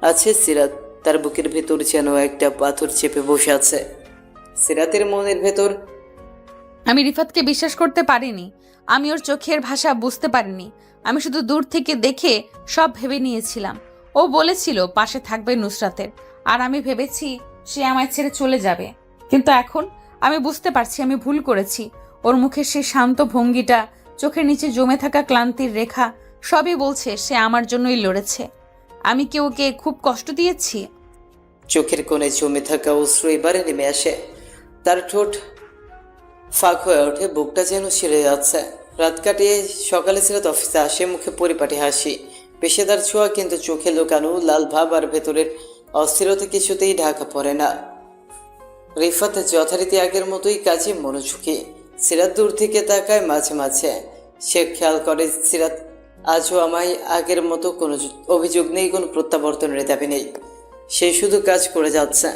আছে সিরাত। তার বুকের ভেতর যেন একটা পাথর চেপে বসে আছে। সিরাতের মনের ভেতর, আমি রিফাতকে বিশ্বাস করতে পারিনি। আমি ওর চোখের ভাষা বুঝতে পারিনি। আমি শুধু দূর থেকে দেখে সব ভেবে নিয়েছিলাম। ও বলেছিল পাশে থাকবে নুসরাতের, আর আমি ভেবেছি সে আমায় ছেড়ে চলে যাবে। কিন্তু এখন আমি বুঝতে পারছি আমি ভুল করেছি। ওর মুখের সেই শান্ত ভঙ্গিটা, চোখের নিচে জমে থাকা ক্লান্তির রেখা, সবই বলছে সে আমার জন্যই লড়েছে। আমি কি ওকে খুব কষ্ট দিয়েছি? চোখের কোণে জমে থাকা অশ্রু এবারে নেমে আসে। তার ঠোঁট ফাঁক হয়ে ওঠে, বুকটা যেন ছিঁড়ে যাচ্ছে। রাত কাটিয়ে সকালে সিরাত অফিসে আসে, মুখে পরিপাটি হাসি, পেশাদার ছোঁয়া, কিন্তু চোখে লুকানো লাল ভাব আর ভেতরের অস্থিরতা কিছুতেই ঢাকা পড়ে না। রিফাত যথারীতি আগের মতোই কাজে মনোযোগী। সিরাত দূর থেকে তাকায় মাঝে মাঝে। সে খেয়াল করে সিরাত আজও আমায় আগের মতো কোনো অভিযোগ নেই, কোনো প্রত্যাবর্তনের দাবি নেই। সে শুধু কাজ করে যাচ্ছে।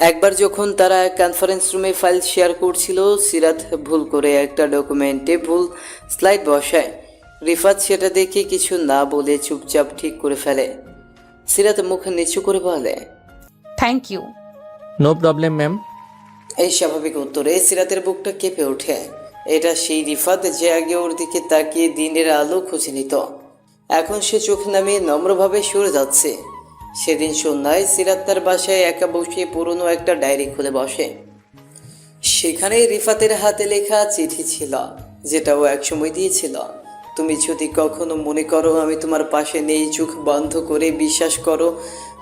একবার যখন তারা কনফারেন্স রুমে ফাইল শেয়ার করছিল, সিরাত ভুল করে একটা ডকুমেন্টে ভুল স্লাইড বসায়। রিফাত সেটা দেখে কিছু না বলে চুপচাপ ঠিক করে ফেলে। সিরাত মুখ নিচু করে বলে, thank you. No problem ma'am. এই স্বাভাবিক উত্তরে সিরাতের বুকটা কেঁপে ওঠে। এটা সেই রিফাত যে আগে ওর দিকে তাকিয়ে দিনের আলো খুঁজে নিত। এখন সে চোখ নামিয়ে নম্রভাবে সরে যাচ্ছে। সেদিন সন্ধ্যায় সিরাত তার বাসায় একা বসে পুরনো একটা ডায়েরি খুলে বসে। সেখানে রিফাতের হাতে লেখা চিঠি ছিল, যেটা ও একসময় দিয়েছিল। তুমি যদি কখনো মনে করো আমি তোমার পাশে নেই, চোখ বন্ধ করে বিশ্বাস করো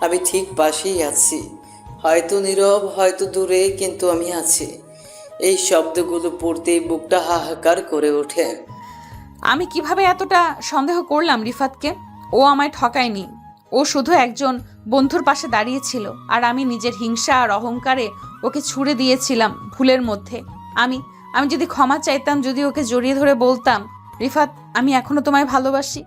আমি ঠিক পাশেই আছি। হয়তো নীরব, হয়তো দূরে, কিন্তু আমি আছি। এই শব্দগুলো পড়তেই বুকটা হাহাকার করে ওঠে। আমি কিভাবে এতটা সন্দেহ করলাম রিফাতকে? ও আমায় ঠকায়নি। ও শুধু একজন বন্ধুর পাশে দাঁড়িয়েছিল, আর আমি নিজের হিংসা আর অহংকারে ওকে ছুড়ে দিয়েছিলাম ভুলের মধ্যে। আমি আমি যদি ক্ষমা চাইতাম, যদি ওকে জড়িয়ে ধরে বলতাম, রিফাত আমি এখনো তোমায় ভালোবাসি।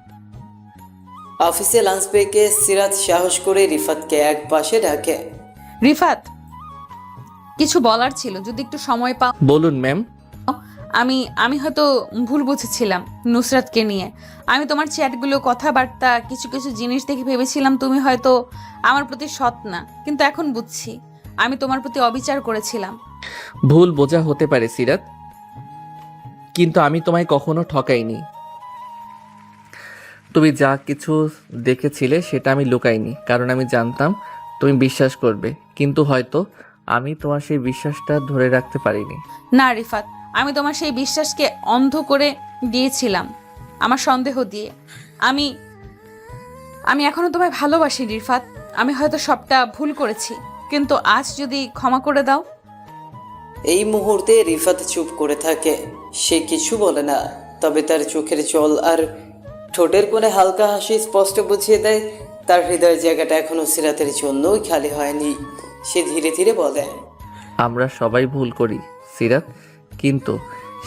অফিসে লাঞ্চ ব্রেকে সিরাত সাহস করে রিফাতকে এক পাশে ডাকে। রিফাত, কিছু বলার ছিল, যদি একটু সময় পাও। বলুন ম্যাম। আমি হয়তো ভুল বুঝেছিলাম নুসরাতকে নিয়ে। আমি তোমার চ্যাটগুলো, কথাবার্তা, কিছু কিছু জিনিস দেখে ভেবেছিলাম তুমি হয়তো আমার প্রতি সৎ না, কিন্তু এখন বুঝছি আমি তোমার প্রতি অবিচার করেছিলাম। ভুল বোঝা হতে পারে সিরাত, কিন্তু আমি তোমায় কখনো ঠকাইনি। তুমি যা কিছু দেখেছিলে সেটা আমি লুকাইনি, কারণ আমি জানতাম তুমি বিশ্বাস করবে, কিন্তু হয়তো আমি তোমার সেই বিশ্বাসটা ধরে রাখতে পারিনি। না রিফাত, আমি তোমার সেই বিশ্বাসকে অন্ধ করে দিয়েছিলাম আমার সন্দেহ দিয়ে। আমি আমি এখনো তোমায় ভালোবাসি রিফাত। আমি হয়তো সবটা ভুল করেছি, কিন্তু আজ যদি ক্ষমা করে দাও। এই মুহূর্তে রিফাত চুপ করে থাকে। সে কিছু বলে না, তবে তার চোখের জল আর ঠোঁটের কোণে হালকা হাসি স্পষ্ট বুঝিয়ে দেয় তার হৃদয়ের জায়গাটা এখনো সিরাতের জন্যই খালি হয়নি। সে ধীরে ধীরে বলে, আমরা সবাই ভুল করি সিরাত, কিন্তু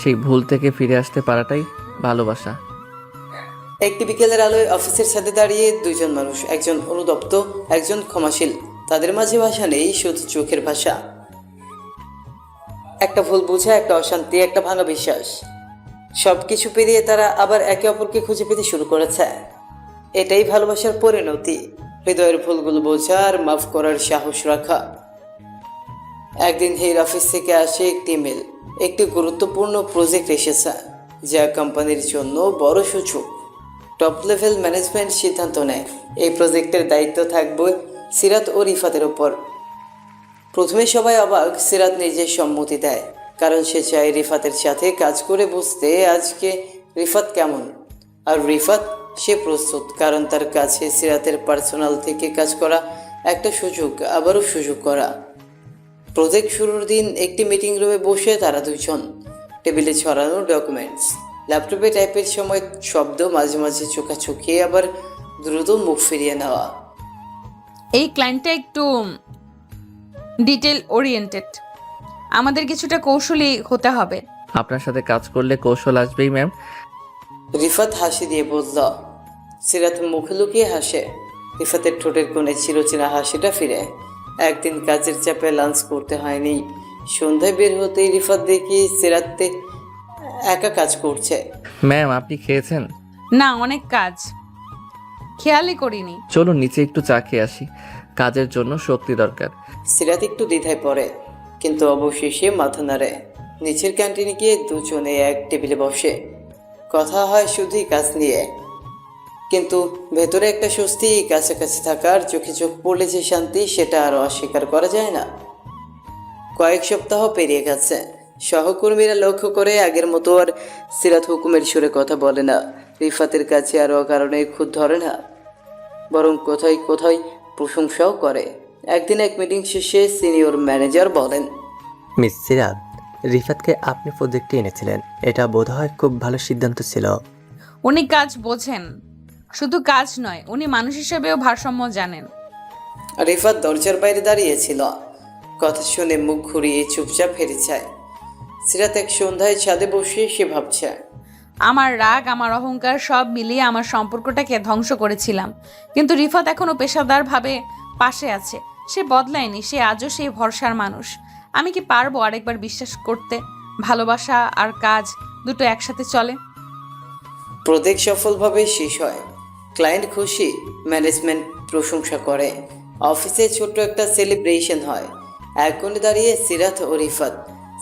সেই ভুল থেকে ফিরে আসতে পারাটাই ভালোবাসা। একটি বিকেলের আলোয় অফিসের সাথে দাঁড়িয়ে দুইজন মানুষ, একজন অনুতপ্ত, একজন ক্ষমাশীল। তাদের মাঝে ভাষা নেই, শুধু চোখের ভাষা। একটা ভুল বোঝা, একটা অশান্তি, একটা ভাঙা বিশ্বাস, সবকিছু পেরিয়ে তারা আবার একে অপরকে খুঁজে পেতে শুরু করেছে। এটাই ভালোবাসার পরিণতি, হৃদয়ের ভুলগুলো বোঝা আর মাফ করার সাহস রাখা। একদিন হের অফিস থেকে আসে একটি ইমেল। একটি গুরুত্বপূর্ণ প্রজেক্ট এসেছে, যা কোম্পানির জন্য বড় সুযোগ। টপ লেভেল ম্যানেজমেন্ট সিদ্ধান্ত নেয় এই প্রজেক্টের দায়িত্ব থাকবে সিরাত ও রিফাতের ওপর। প্রথমে সবাই অবাক, সিরাত নিজের সম্মতি দেয়, কারণ সে চায় রিফাতের সাথে কাজ করে বুঝতে আজকে রিফাত কেমন। আর রিফাত, সে প্রস্তুত, কারণ তার কাছে সিরাতের পার্সোনাল থেকে কাজ করা একটা সুযোগ, আবারও সুযোগ করা। প্রজেক্ট শুরুর দিন একটি মিটিং রুমে বসে তারা দুজন। টেবিলে ছড়ানো ডকুমেন্টস, ল্যাপটপে টাইপের সময় শব্দ, মাঝে মাঝে চোখাচোখি, আবার দ্রুত মুখ ফিরিয়ে নেওয়া। এই ক্লায়েন্টটা একটু ডিটেল ওরিয়েন্টেড, আমাদের কিছুটা কৌশলী হতে হবে। আপনার সাথে কাজ করলে কৌশল আসবেই ম্যাম। রিফাত হাসি দিয়ে বলল। সিরাত মুখ লুকিয়ে হাসে। রিফাতের ঠোঁটের কোণে চিরচেনা হাসিটা ফিরে। একদিন কাজের চাপে লাঞ্চ করতে হয়নি। সন্ধ্যায় বের হতেই রিফাত দেখি সিরাতে একা কাজ করছে। ম্যাম আপনি খেয়েছেন? না, অনেক কাজ, খেয়ালই করিনি। চলুন নিচে একটু চা খেয়ে আসি, কাজের জন্য শক্তি দরকার। সিরাত একটু দ্বিধায় পড়ে, কিন্তু অবশেষে মাথা নাড়ে। নিচের ক্যান্টিনে গিয়ে দুজনে এক টেবিলে বসে। কথা হয় শুধুই কাজ নিয়ে, কিন্তু ভেতরে একটা স্বস্তি, কাছাকাছি থাকার, চোখে চোখ পড়লে যে শান্তি, সেটা আরও অস্বীকার করা যায় না। কয়েক সপ্তাহ পেরিয়ে গেছে। সহকর্মীরা লক্ষ্য করে আগের মতো আর সিরাত হুকুমের সুরে কথা বলে না। রিফাতের কাছে আরও কারণে খুদ ধরে না, বরং কোথায় কোথায় প্রশংসাও করে। একদিন এক মিটিং শেষে সিনিয়র ম্যানেজার বলেন, মিস সিরাত, রিফাতকে আপনি প্রজেক্টে এনেছিলেন। এটা বোধহয় খুব ভালো সিদ্ধান্ত ছিল। উনি কাজ বোঝেন, শুধু কাজ নয়, উনি মানুষ হিসেবেও ভারসাম্য জানেন। রিফাত দরজার বাইরে দাঁড়িয়েছিল, কথা শুনে মুখ ঘুরিয়ে চুপচাপ হেরে যায়। সিরাত এক সন্ধ্যায় ছাদে বসে সে ভাবছে, আমার রাগ, আমার অহংকার সব মিলিয়ে আমার সম্পর্কটাকে ধ্বংস করেছিলাম, কিন্তু রিফাত এখনো পেশাদারভাবে পাশে আছে। সে বদলায়নি, সে আজও সেই ভরসার মানুষ। আমি কি পারবো আরেকবার বিশ্বাস করতে ভালোবাসা আর কাজ দুটো একসাথে চলে? প্রজেক্ট সফলভাবে শেষ হয়, ক্লায়েন্ট খুশি, ম্যানেজমেন্ট প্রশংসা করে, অফিসে ছোট্ট একটা সেলিব্রেশন হয়। এক কোণে দাঁড়িয়ে সিরাত ও রিফাত।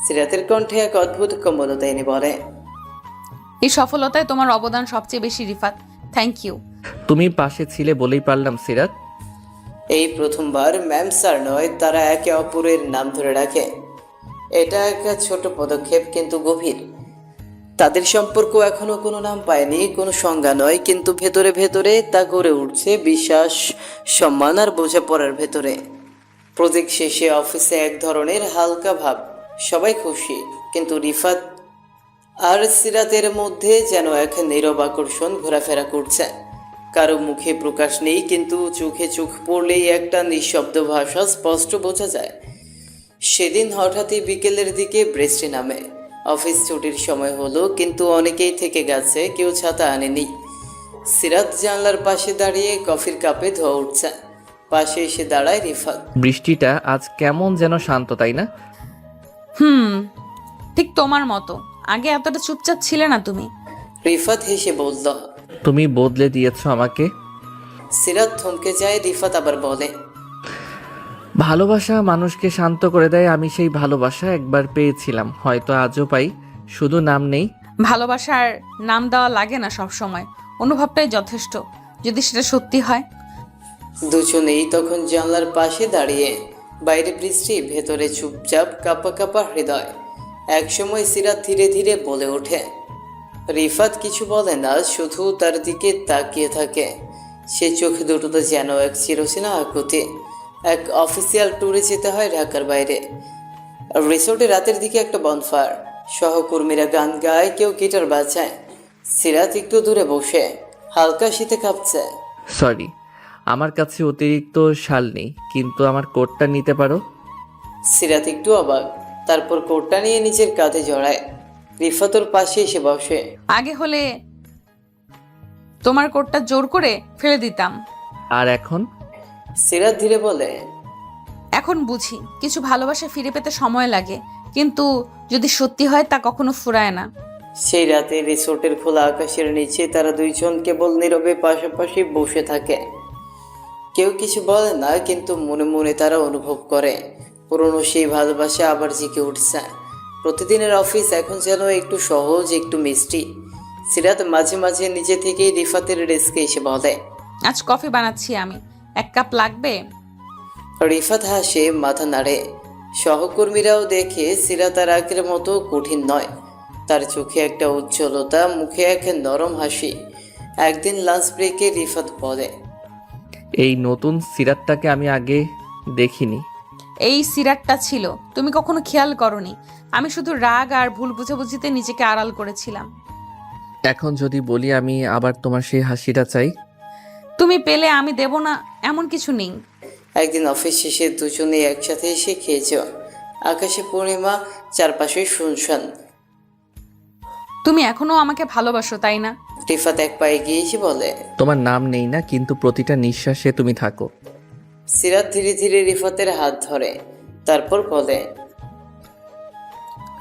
সিরাতের কণ্ঠে এক অদ্ভুত কোমলতা এনে বলে, এই সফলতায় তোমার অবদান সবচেয়ে বেশি রিফাত, থ্যাংক ইউ। তুমি পাশে ছিলে বলেই পারলাম সিরাত। এই প্রথমবার ম্যাম স্যার নয়, তারা একে অপরের নাম ধরে রাখে। এটা একটা ছোট পদক্ষেপ কিন্তু গভীর। তাদের সম্পর্ক এখনো কোনো নাম পায়নি, কোনো সংজ্ঞা নয়, কিন্তু ভেতরে ভেতরে তা গড়ে উঠছে বিশ্বাস, সম্মান আর বোঝাপড়ার ভেতরে। প্রজেক্ট শেষে অফিসে এক ধরনের হালকা ভাব, সবাই খুশি, কিন্তু রিফাত আর সিরাতের মধ্যে যেন এক নীরব আকর্ষণ ঘোরাফেরা করছে। কারো মুখে প্রকাশ নেই, কিন্তু চোখে চোখ পড়লেই একটা নিঃশব্দ ভাষা স্পষ্ট বোঝা যায়। সেদিন হঠাৎই বিকেলের দিকে বৃষ্টি নামে। অফিস ছুটির সময় হলো, কিন্তু অনেকেই থেকে গেছে, কেউ ছাতা আনেনি। সিরাত জানলার পাশে দাঁড়িয়ে কফির কাপে ধোয়া উঠছে। পাশে এসে দাঁড়ায় রিফাত। বৃষ্টিটা আজ কেমন যেন শান্ত, তাই না? ঠিক তোমার মতো। আগে এতটা চুপচাপ ছিলে না তুমি। রিফাত হেসে বলল। তুমি বদলে দিয়েছো আমাকে। সিরাত থমকে যায়, রিফাত আবার বলে, ভালোবাসা মানুষকে শান্ত করে দেয়। আমি সেই ভালোবাসা একবার পেয়েছিলাম, হয়তো আজও পাই, শুধু নাম নেই। ভালোবাসার নাম দেওয়া লাগে না সব সময়, অনুভবটাই যথেষ্ট, যদি সেটা সত্যি হয়। দুজনেই তখন জানলার পাশে দাঁড়িয়ে। বাইরে বৃষ্টি, ভেতরে চুপচাপ কাঁপা কাঁপা হৃদয়। একসময় সিরাত ধীরে ধীরে বলে ওঠে। রিফাত কিছু বলে না, শুধু তার দিকে তাকিয়ে থাকে। সে চোখে দুটোতে যেন এক চিরচেনা আকুতি। এক অফিসিয়াল ট্যুরে যেতে হয় ঢাকার বাইরে। রিসোর্টে রাতের দিকে একটা বনফায়ার, সহকর্মীরা গান গায়, কেউ গিটার বাজায়। সিরাত একটু দূরে বসে হালকা শীতে কাঁপছে। সরি, আমার কাছে অতিরিক্ত শাল নেই, কিন্তু আমার কোটটা নিতে পারো? সিরাত একটু অবাক, তারপর কোটটা নিয়ে নিজের কাঁধে জড়ায়। রিফাতর পাশে এসে বসে। আগে হলে তোমার কোটটা জোর করে ফেলে দিতাম। আর এখন? সিরাত ধীরে বলে, এখন বুঝি কিছু ভালোবাসা ফিরে পেতে সময় লাগে, কিন্তু যদি সত্যি হয় তা কখনো ফুরায় না। সেই রাতে রিসোর্টের খোলা আকাশের নিচে তারা দুইজন কেবল নীরবে পাশাপাশি বসে থাকে। কেউ কিছু বলে না, কিন্তু মনে মনে তারা অনুভব করে পুরনো সেই ভালোবাসা আবার জেগে উঠছে। প্রতিদিনের অফিস এখন যেন একটু সহজ, একটু মিষ্টি। সিরাত মাঝে মাঝে নিজে থেকেই রিফাতের ডেস্কে এসে বলে, আজ কফি বানাচ্ছি আমি, এক কাপ লাগবে? রিফাত হাসে, মাথা নাড়ে। সহকর্মীরাও দেখে সিরাত আর আগের মতো কঠিন নয়। তার চোখে একটা উজ্জ্বলতা, মুখে এক নরম হাসি। একদিন লাঞ্চ ব্রেকে রিফাত বলে, এই নতুন সিরাতটাকে আমি আগে দেখিনি। এই সিরাটটা ছিল, তুমি কখনো খেয়াল করনি। আমি শুধু রাগ আর ভুল বুঝাবুঝিতে নিজেকে আড়াল করেছিলাম। এখন যদি বলি আমি আবার তোমার সেই হাসিটা চাই? তুমি পেলে আমি দেব না এমন কিছু নেই। একদিন অফিস শেষে দুজনে একসাথে এসে খেয়েছ। আকাশে পূর্ণিমা, চারপাশে শুনশান। তুমি এখনো আমাকে ভালোবাসো, তাই না? রিফাত এক পায়ে গিয়ে এসে বলে, তোমার নাম নেই না, কিন্তু প্রতিটা নিঃশ্বাসে তুমি থাকো। সিরাত ধীরে ধীরে রিফাতের হাত ধরে, তারপর বলে,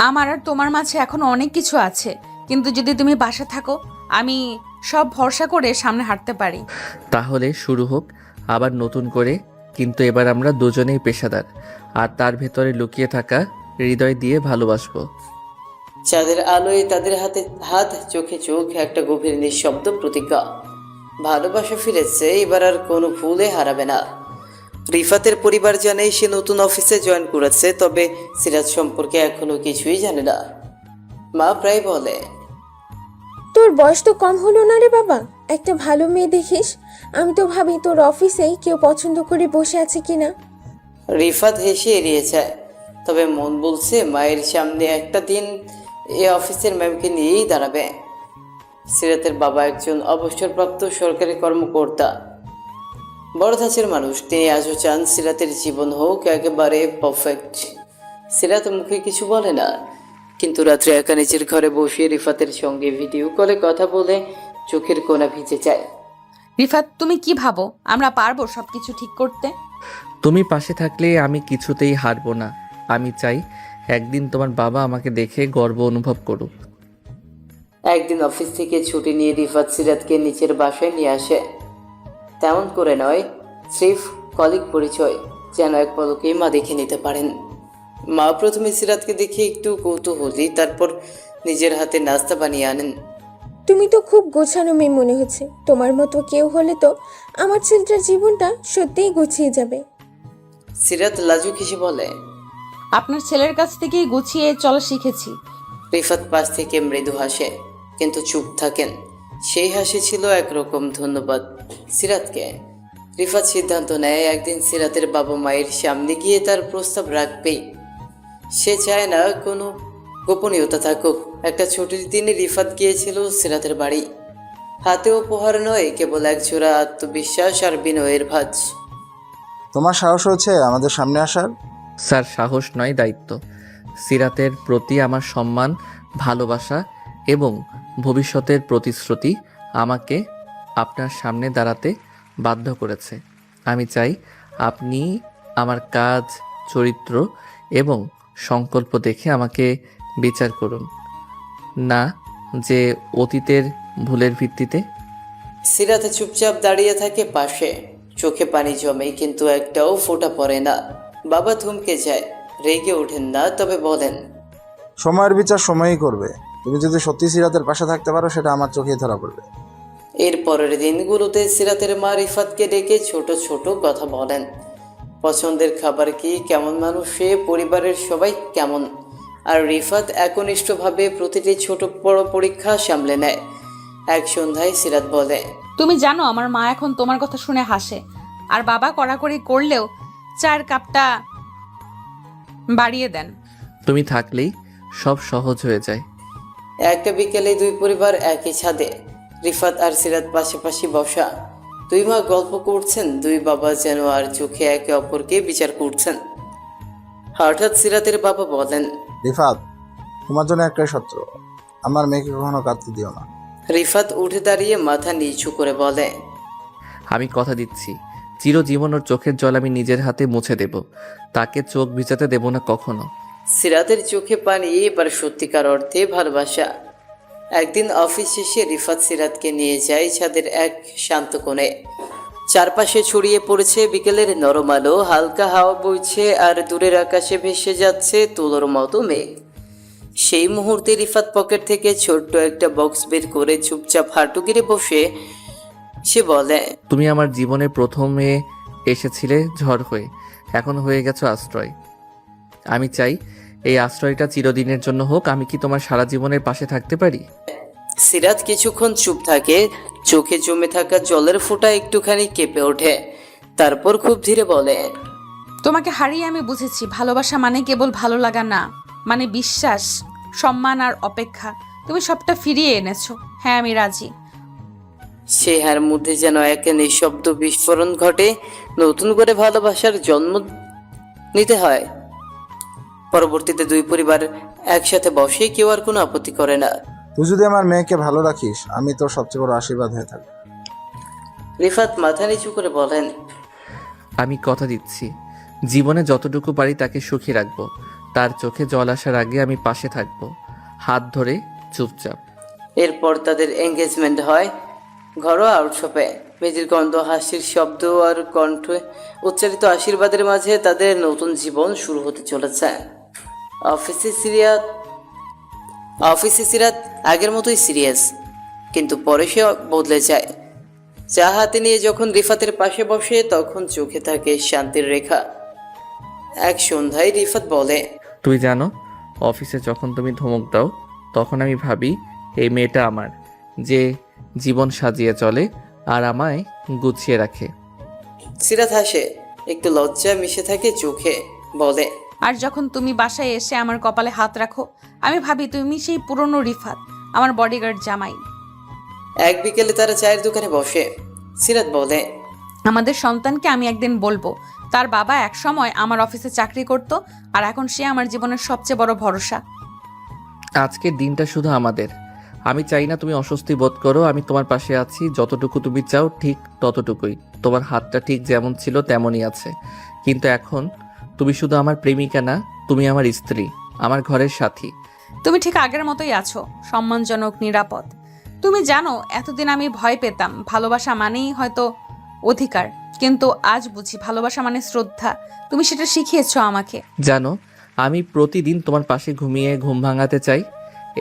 আমার আর তোমার মাঝে এখনো অনেক কিছু আছে, কিন্তু যদি তুমি বাসা থাকো আমি সব ভরসা করে সামনে হাঁটতে পারি। তাহলে শুরু হোক আবার নতুন করে, কিন্তু এবার আমরা দুজনেই পেশাদার, আর তার ভেতরে লুকিয়ে থাকা হৃদয় দিয়ে ভালোবাসবো। চাঁদের আলোয় তাদের হাতে হাত, চোখে চোখ, একটা গভীর নিঃশব্দ প্রতিজ্ঞা। ভালোবাসা ফিরেছে, এবার আর কোনো ভুলে হারাবে না। রিফাতের পরিবার জানে সে নতুন অফিসে জয়েন করেছে, তবে সিরাজ সম্পর্কে এখনো কিছুই জানে না। মা প্রায় বলে, তোর বয়স তো কম হলো না রে বাবা, একটা ভালো মেয়ে দেখিস। আমি তো ভাবি তোর অফিসেই কেউ পছন্দ করে বসে আছে কিনা। রিফাত হেসে এড়িয়ে যায়। তবে মন বলছে মায়ের সামনে একটা দিন এ অফিসের ম্যামকে নিয়েই দাঁড়াবে। সিরাতের বাবা একজন অবসরপ্রাপ্ত সরকারি কর্মকর্তা, বড় ধাঁচের মানুষ। তিনি আজও চান সিরাতের জীবন হোক একেবারে পারফেক্ট। সিরাত মুখে কিছু বলে না, কিন্তু রাত্রে একা নিজের ঘরে বসে রিফাতের সঙ্গে ভিডিও কলে কথা বলে চোখের কোণা ভিজে যায়। রিফাত, তুমি কি ভাবো আমরা পারবো সবকিছু ঠিক করতে? তুমি পাশে থাকলে আমি কিছুতেই হারবো না। আমি চাই একদিন তোমার বাবা আমাকে দেখে গর্ব অনুভব করুক। একদিন অফিস থেকে ছুটি নিয়ে রিফাত সিরাতকে নিচের বাসায় নিয়ে আসে। তেমন করে নয়, স্রেফ কলিগ পরিচয়, যেন এক পলকেই মা দেখে নিতে পারেন। মা প্রথমে সিরাতকে দেখে একটু কৌতূহলী, তারপর নিজের হাতে নাস্তা বানিয়ে আনেন। তুমি তো খুব গোছানো মেয়ে মনে হচ্ছে। তোমার মতো কেউ হলে তো আমার ছেলেটার জীবনটা সত্যিই গুছিয়ে যাবে। সিরাত লাজুক হেসে বলে। আপনার ছেলের কাছ থেকেই গুছিয়ে চলা শিখেছি। রিফাত পাশ থেকে মৃদু হাসে, কিন্তু চুপ থাকেন। সেই হাসি ছিল একরকম ধন্যবাদ সিরাতকে। রিফাত সিদ্ধান্ত নেয় একদিন সিরাতের বাবা মায়ের সামনে গিয়ে তার প্রস্তাব রাখবেই। সে চায় না কোনো গোপনীয়তা থাকুক। একটা ছুটির দিনে রিফাত গিয়েছিল সিরাতের বাড়ি। হাতে উপহার নয়, কেবল একজোড়া আত্মবিশ্বাস আর বিনয়ের ভাঁজ। তোমার সাহস হয়েছে আমাদের সামনে আসার? স্যার, সাহস নয়, দায়িত্ব। সিরাতের প্রতি আমার সম্মান, ভালোবাসা এবং ভবিষ্যতের প্রতিশ্রুতি আমাকে আপনার সামনে দাঁড়াতে বাধ্য করেছে। আমি চাই আপনি আমার কাজ, চরিত্র এবং সংকল্প দেখে আমাকে বিচার করুন, না যে অতীতের ভুলের ভিত্তিতে। সিরাত চুপচাপ দাঁড়িয়ে থাকে পাশে, চোখে পানি জমে কিন্তু একটাও ফোঁটা পড়ে না। বাবা থমকে যায়, রেগে ওঠেন না, তবে বলেন, সময়ের বিচার সময়ই করবে। তুমি যদি সত্যি সিরাতের পাশে থাকতে পারো সেটা আমার চোখেই ধরা পড়বে। এর পরের দিনগুলোতে সিরাতের মা রিফাতকে ডেকে ছোট ছোট কথা বলেন। পছন্দের খাবার কি, কেমন মানুষ সে, পরিবারের সবাই কেমন। আর রিফাত একনিষ্ঠভাবে প্রতিটি ছোট বড় পরীক্ষা সামলে নেয়। এক সন্ধ্যায় সিরাত বলে, তুমি জানো আমার মা এখন তোমার কথা শুনে হাসে, আর বাবা কড়াকড়ি করলেও চার কাপটা বাড়িয়ে দেন। তুমি থাকলেই সব সহজ হয়ে যায়। একটা বিকেলে দুই পরিবার একই ছাদে, রিফাত আর সিরাত পাশাপাশি বসা। দুই মা গল্প করছেন, দুই বাবা যেন আর চোখে একে অপরকে বিচার করছেন। হঠাৎ সিরাতের বাবা বলেন, রিফাত, তোমার জন্য একটাই সত্য, আমার মেয়েকে কখনো কাঁদতে দিও না। রিফাত উঠে দাঁড়িয়ে মাথা নিচু করে বলে, আমি কথা দিচ্ছি, চিরজীবন ওর চোখের জল আমি নিজের হাতে মুছে দেব। তাকে চোখ ভিজাতে দেব না কখনো। সিরাতের চোখে পানি, এবার সত্যিকার অর্থে ভালোবাসা। একদিন অফিস শেষে রিফাত সিরাতকে নিয়ে যায় ছাদের এক শান্ত কোণে। চারপাশে ছড়িয়ে পড়েছে বিকেলের নরম আলো, হালকা হাওয়া বইছে আর দূরের আকাশে ভেসে যাচ্ছে তুলোর মতো মেঘ। সেই মুহূর্তে রিফাত পকেট থেকে ছোট্ট একটা বক্স বের করে চুপচাপ হাঁটু গেড়ে বসে সে বলে, তুমি আমার জীবনে প্রথমে এসেছিলে ঝড় হয়ে, এখন হয়ে গেছো আশ্রয়। আমি চাই এই আশ্রয়টা চিরদিনের জন্য হোক। আমি কি তোমার সারা জীবনের পাশে থাকতে পারি? সিরাত কিছুক্ষণ চুপ থাকে, চোখে জমে থাকা জলের ফোঁটা একটুখানি কেঁপে ওঠে। তারপর খুব ধীরে বলে, তোমাকে হারিয়ে আমি বুঝেছি ভালোবাসা মানে কেবল ভালো লাগা না, মানে বিশ্বাস, সম্মান আর অপেক্ষা। তুমি সবটা ফিরিয়ে এনেছো। হ্যাঁ, আমি রাজি। সে হার মধ্যে যেন এক নিঃশব্দ বিস্ফোরণ ঘটে। নতুন করে ভালোবাসার জন্ম নিতে হয়। পরবর্তীতে দুই পরিবার একসাথে বসে, কেউ আর কোনো আপত্তি করে না। তুই যদি আমার মেয়েকে ভালো রাখিস, আমি তোর সবচেয়ে বড় আশীর্বাদ হয়ে থাকবো। রিফাত মাথা নিচু করে বলেন, আমি কথা দিচ্ছি, জীবনে যতটুকু পারি তাকে সুখী রাখবো। তার চোখে জল আসার আগে আমি পাশে থাকবো, হাত ধরে চুপচাপ। এরপর তাদের এঙ্গেজমেন্ট হয় ঘরোয়া আউটশপে। মেজির গন্ধ, হাসির শব্দ আর কণ্ঠে উচ্চারিত আশীর্বাদের মাঝে তাদের নতুন জীবন শুরু হতে চলেছে। অফিসে সিরাত আগের মতোই সিরিয়াস, কিন্তু পরে সে বদলে যায়। চা হাতে নিয়ে যখন রিফাতের পাশে বসে, তখন চোখে থাকে শান্তির রেখা। এক সন্ধ্যায় রিফাত বলে, তুই জানো, অফিসে যখন তুমি ধমক দাও তখন আমি ভাবি এই মেয়েটা আমার, যে জীবন সাজিয়ে চলে আর আমায় গুছিয়ে রাখে। সিরাত হাসে, একটু লজ্জা মিশে থাকে চোখে, বলে, আর যখন তুমি বাসায় এসে আমার কপালে হাত রাখো, আমি ভাবি তুমি সেই পুরনো রিফাত, আমার বডিগার্ড জামাই। এক বিকেলে তারা চায়ের দোকানে বসে। সিরাত বলে, আমাদের সন্তানকে আমি একদিন বলবো তার বাবা একসময় আমার অফিসে চাকরি করত, আর এখন সে আমার জীবনের সবচেয়ে বড় ভরসা। আজকের দিনটা শুধু আমাদের। আমি চাই না তুমি অস্বস্তি বোধ করো। আমি তোমার পাশে আছি, যতটুকু তুমি চাও ঠিক ততটুকুই। তোমার হাতটা ঠিক যেমন ছিল তেমনই আছে, কিন্তু এখন তুমি শুধু আমার প্রেমিকা না, তুমি আমার স্ত্রী, আমার ঘরের সাথী। তুমি ঠিক আগের মতোই আছো, সম্মানজনক, নিরাপদ। তুমি জানো এতদিন আমি ভয় পেতাম, ভালোবাসা মানেই হয়তো অধিকার, কিন্তু আজ বুঝি ভালোবাসা মানে শ্রদ্ধা। তুমি সেটা শিখিয়েছো আমাকে। জানো, আমি প্রতিদিন তোমার পাশে ঘুমিয়ে ঘুম ভাঙাতে চাই।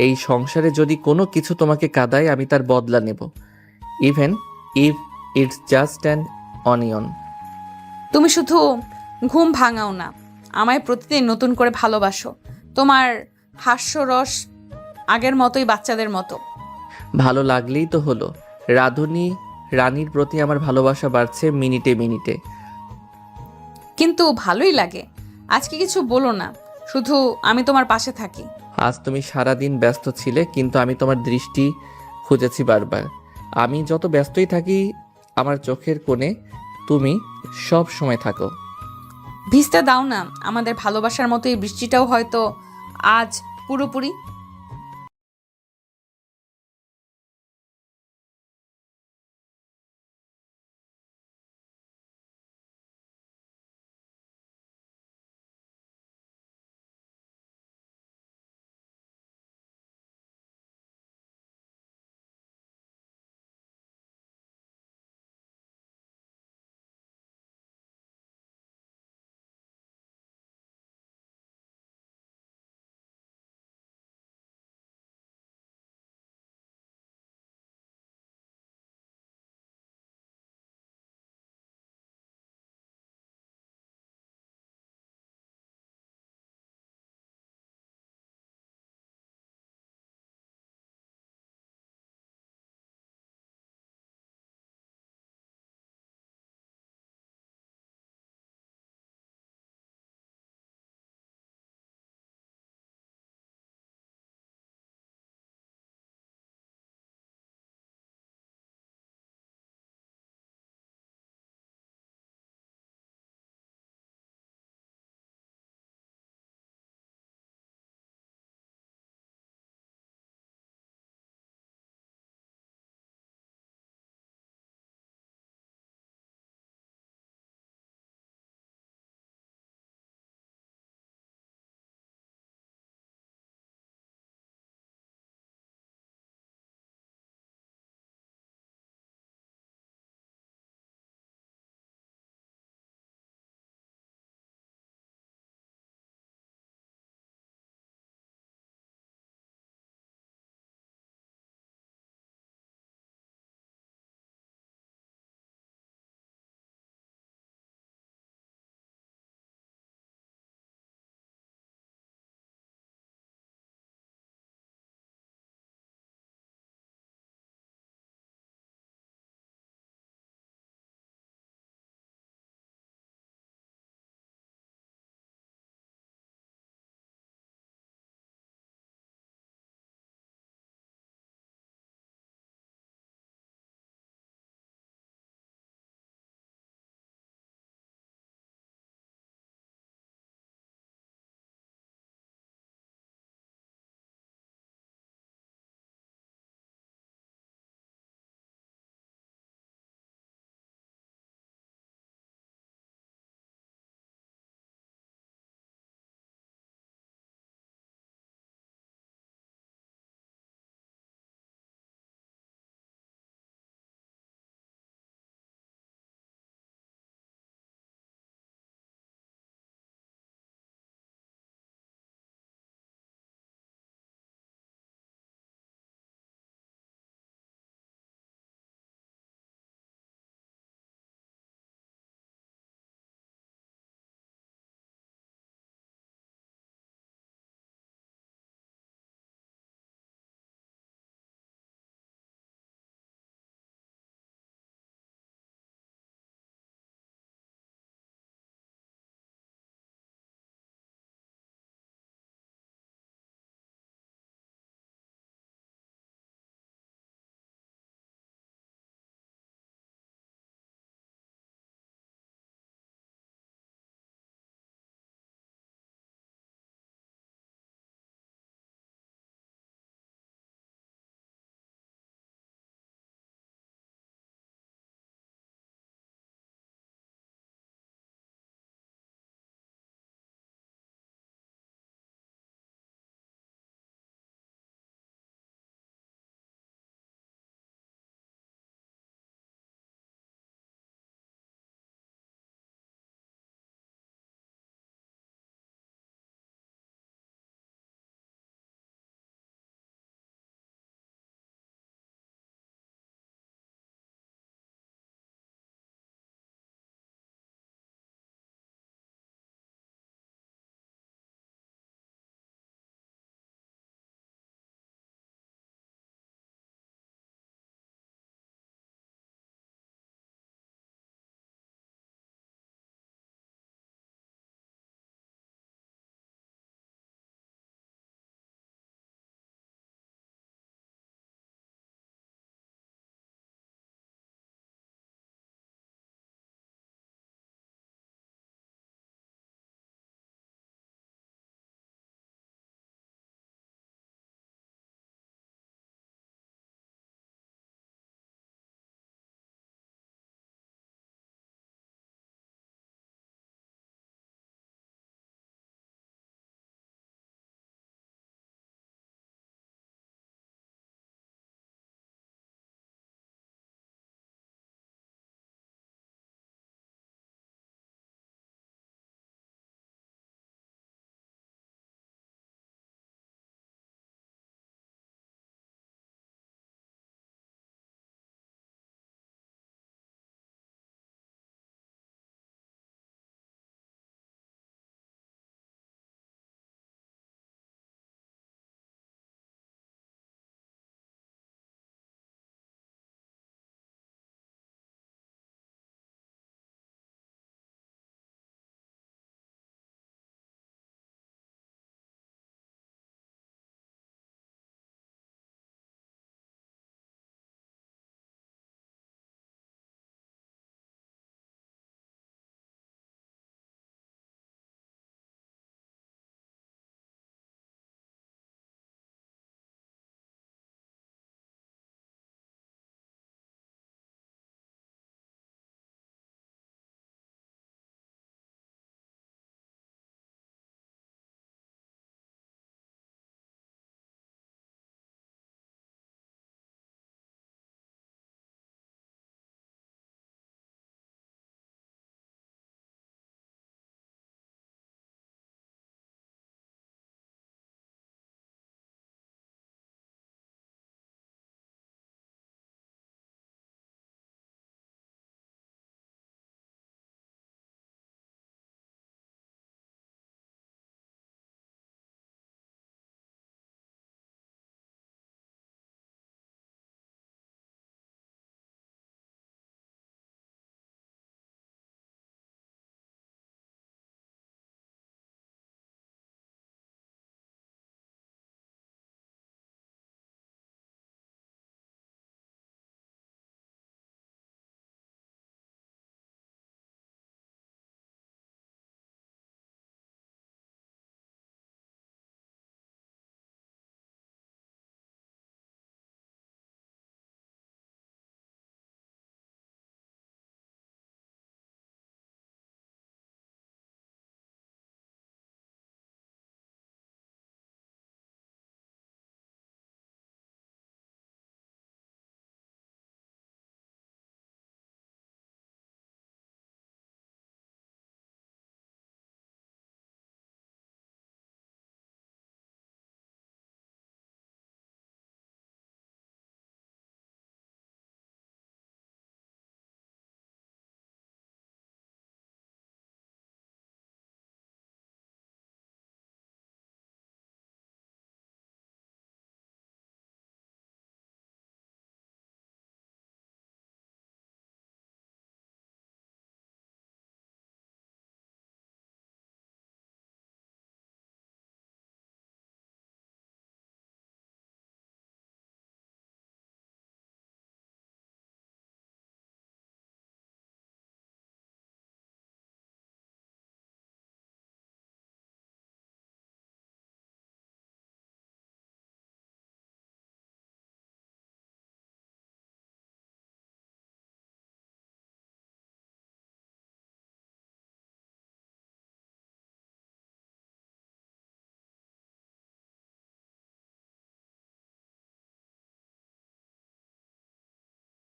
এই সংসারে যদি কোনো কিছু তোমাকে কাঁদায়, আমি তার বদলা নেব, even if it's just an onion. তুমি শুধু ঘুম ভাঙাও না, আমায় প্রতিদিন নতুন করে ভালোবাসো। তোমার হাস্যরস আগের মতোই, বাচ্চাদের মতো। ভালো লাগলেই তো হলো। রানীর প্রতি আমার ভালোবাসা বাড়ছে মিনিটে মিনিটে। কিন্তু ভালোই লাগে। আজকে কিছু বলো না, শুধু আমি তোমার পাশে থাকি। আজ তুমি সারাদিন ব্যস্ত ছিলে, কিন্তু আমি তোমার দৃষ্টি খুঁজেছি বারবার। আমি যত ব্যস্তই থাকি, আমার চোখের কোণে তুমি সব সময় থাকো। ভিজতে দাও না, আমাদের ভালোবাসার মতো এই বৃষ্টিটাও হয়তো আজ পুরোপুরি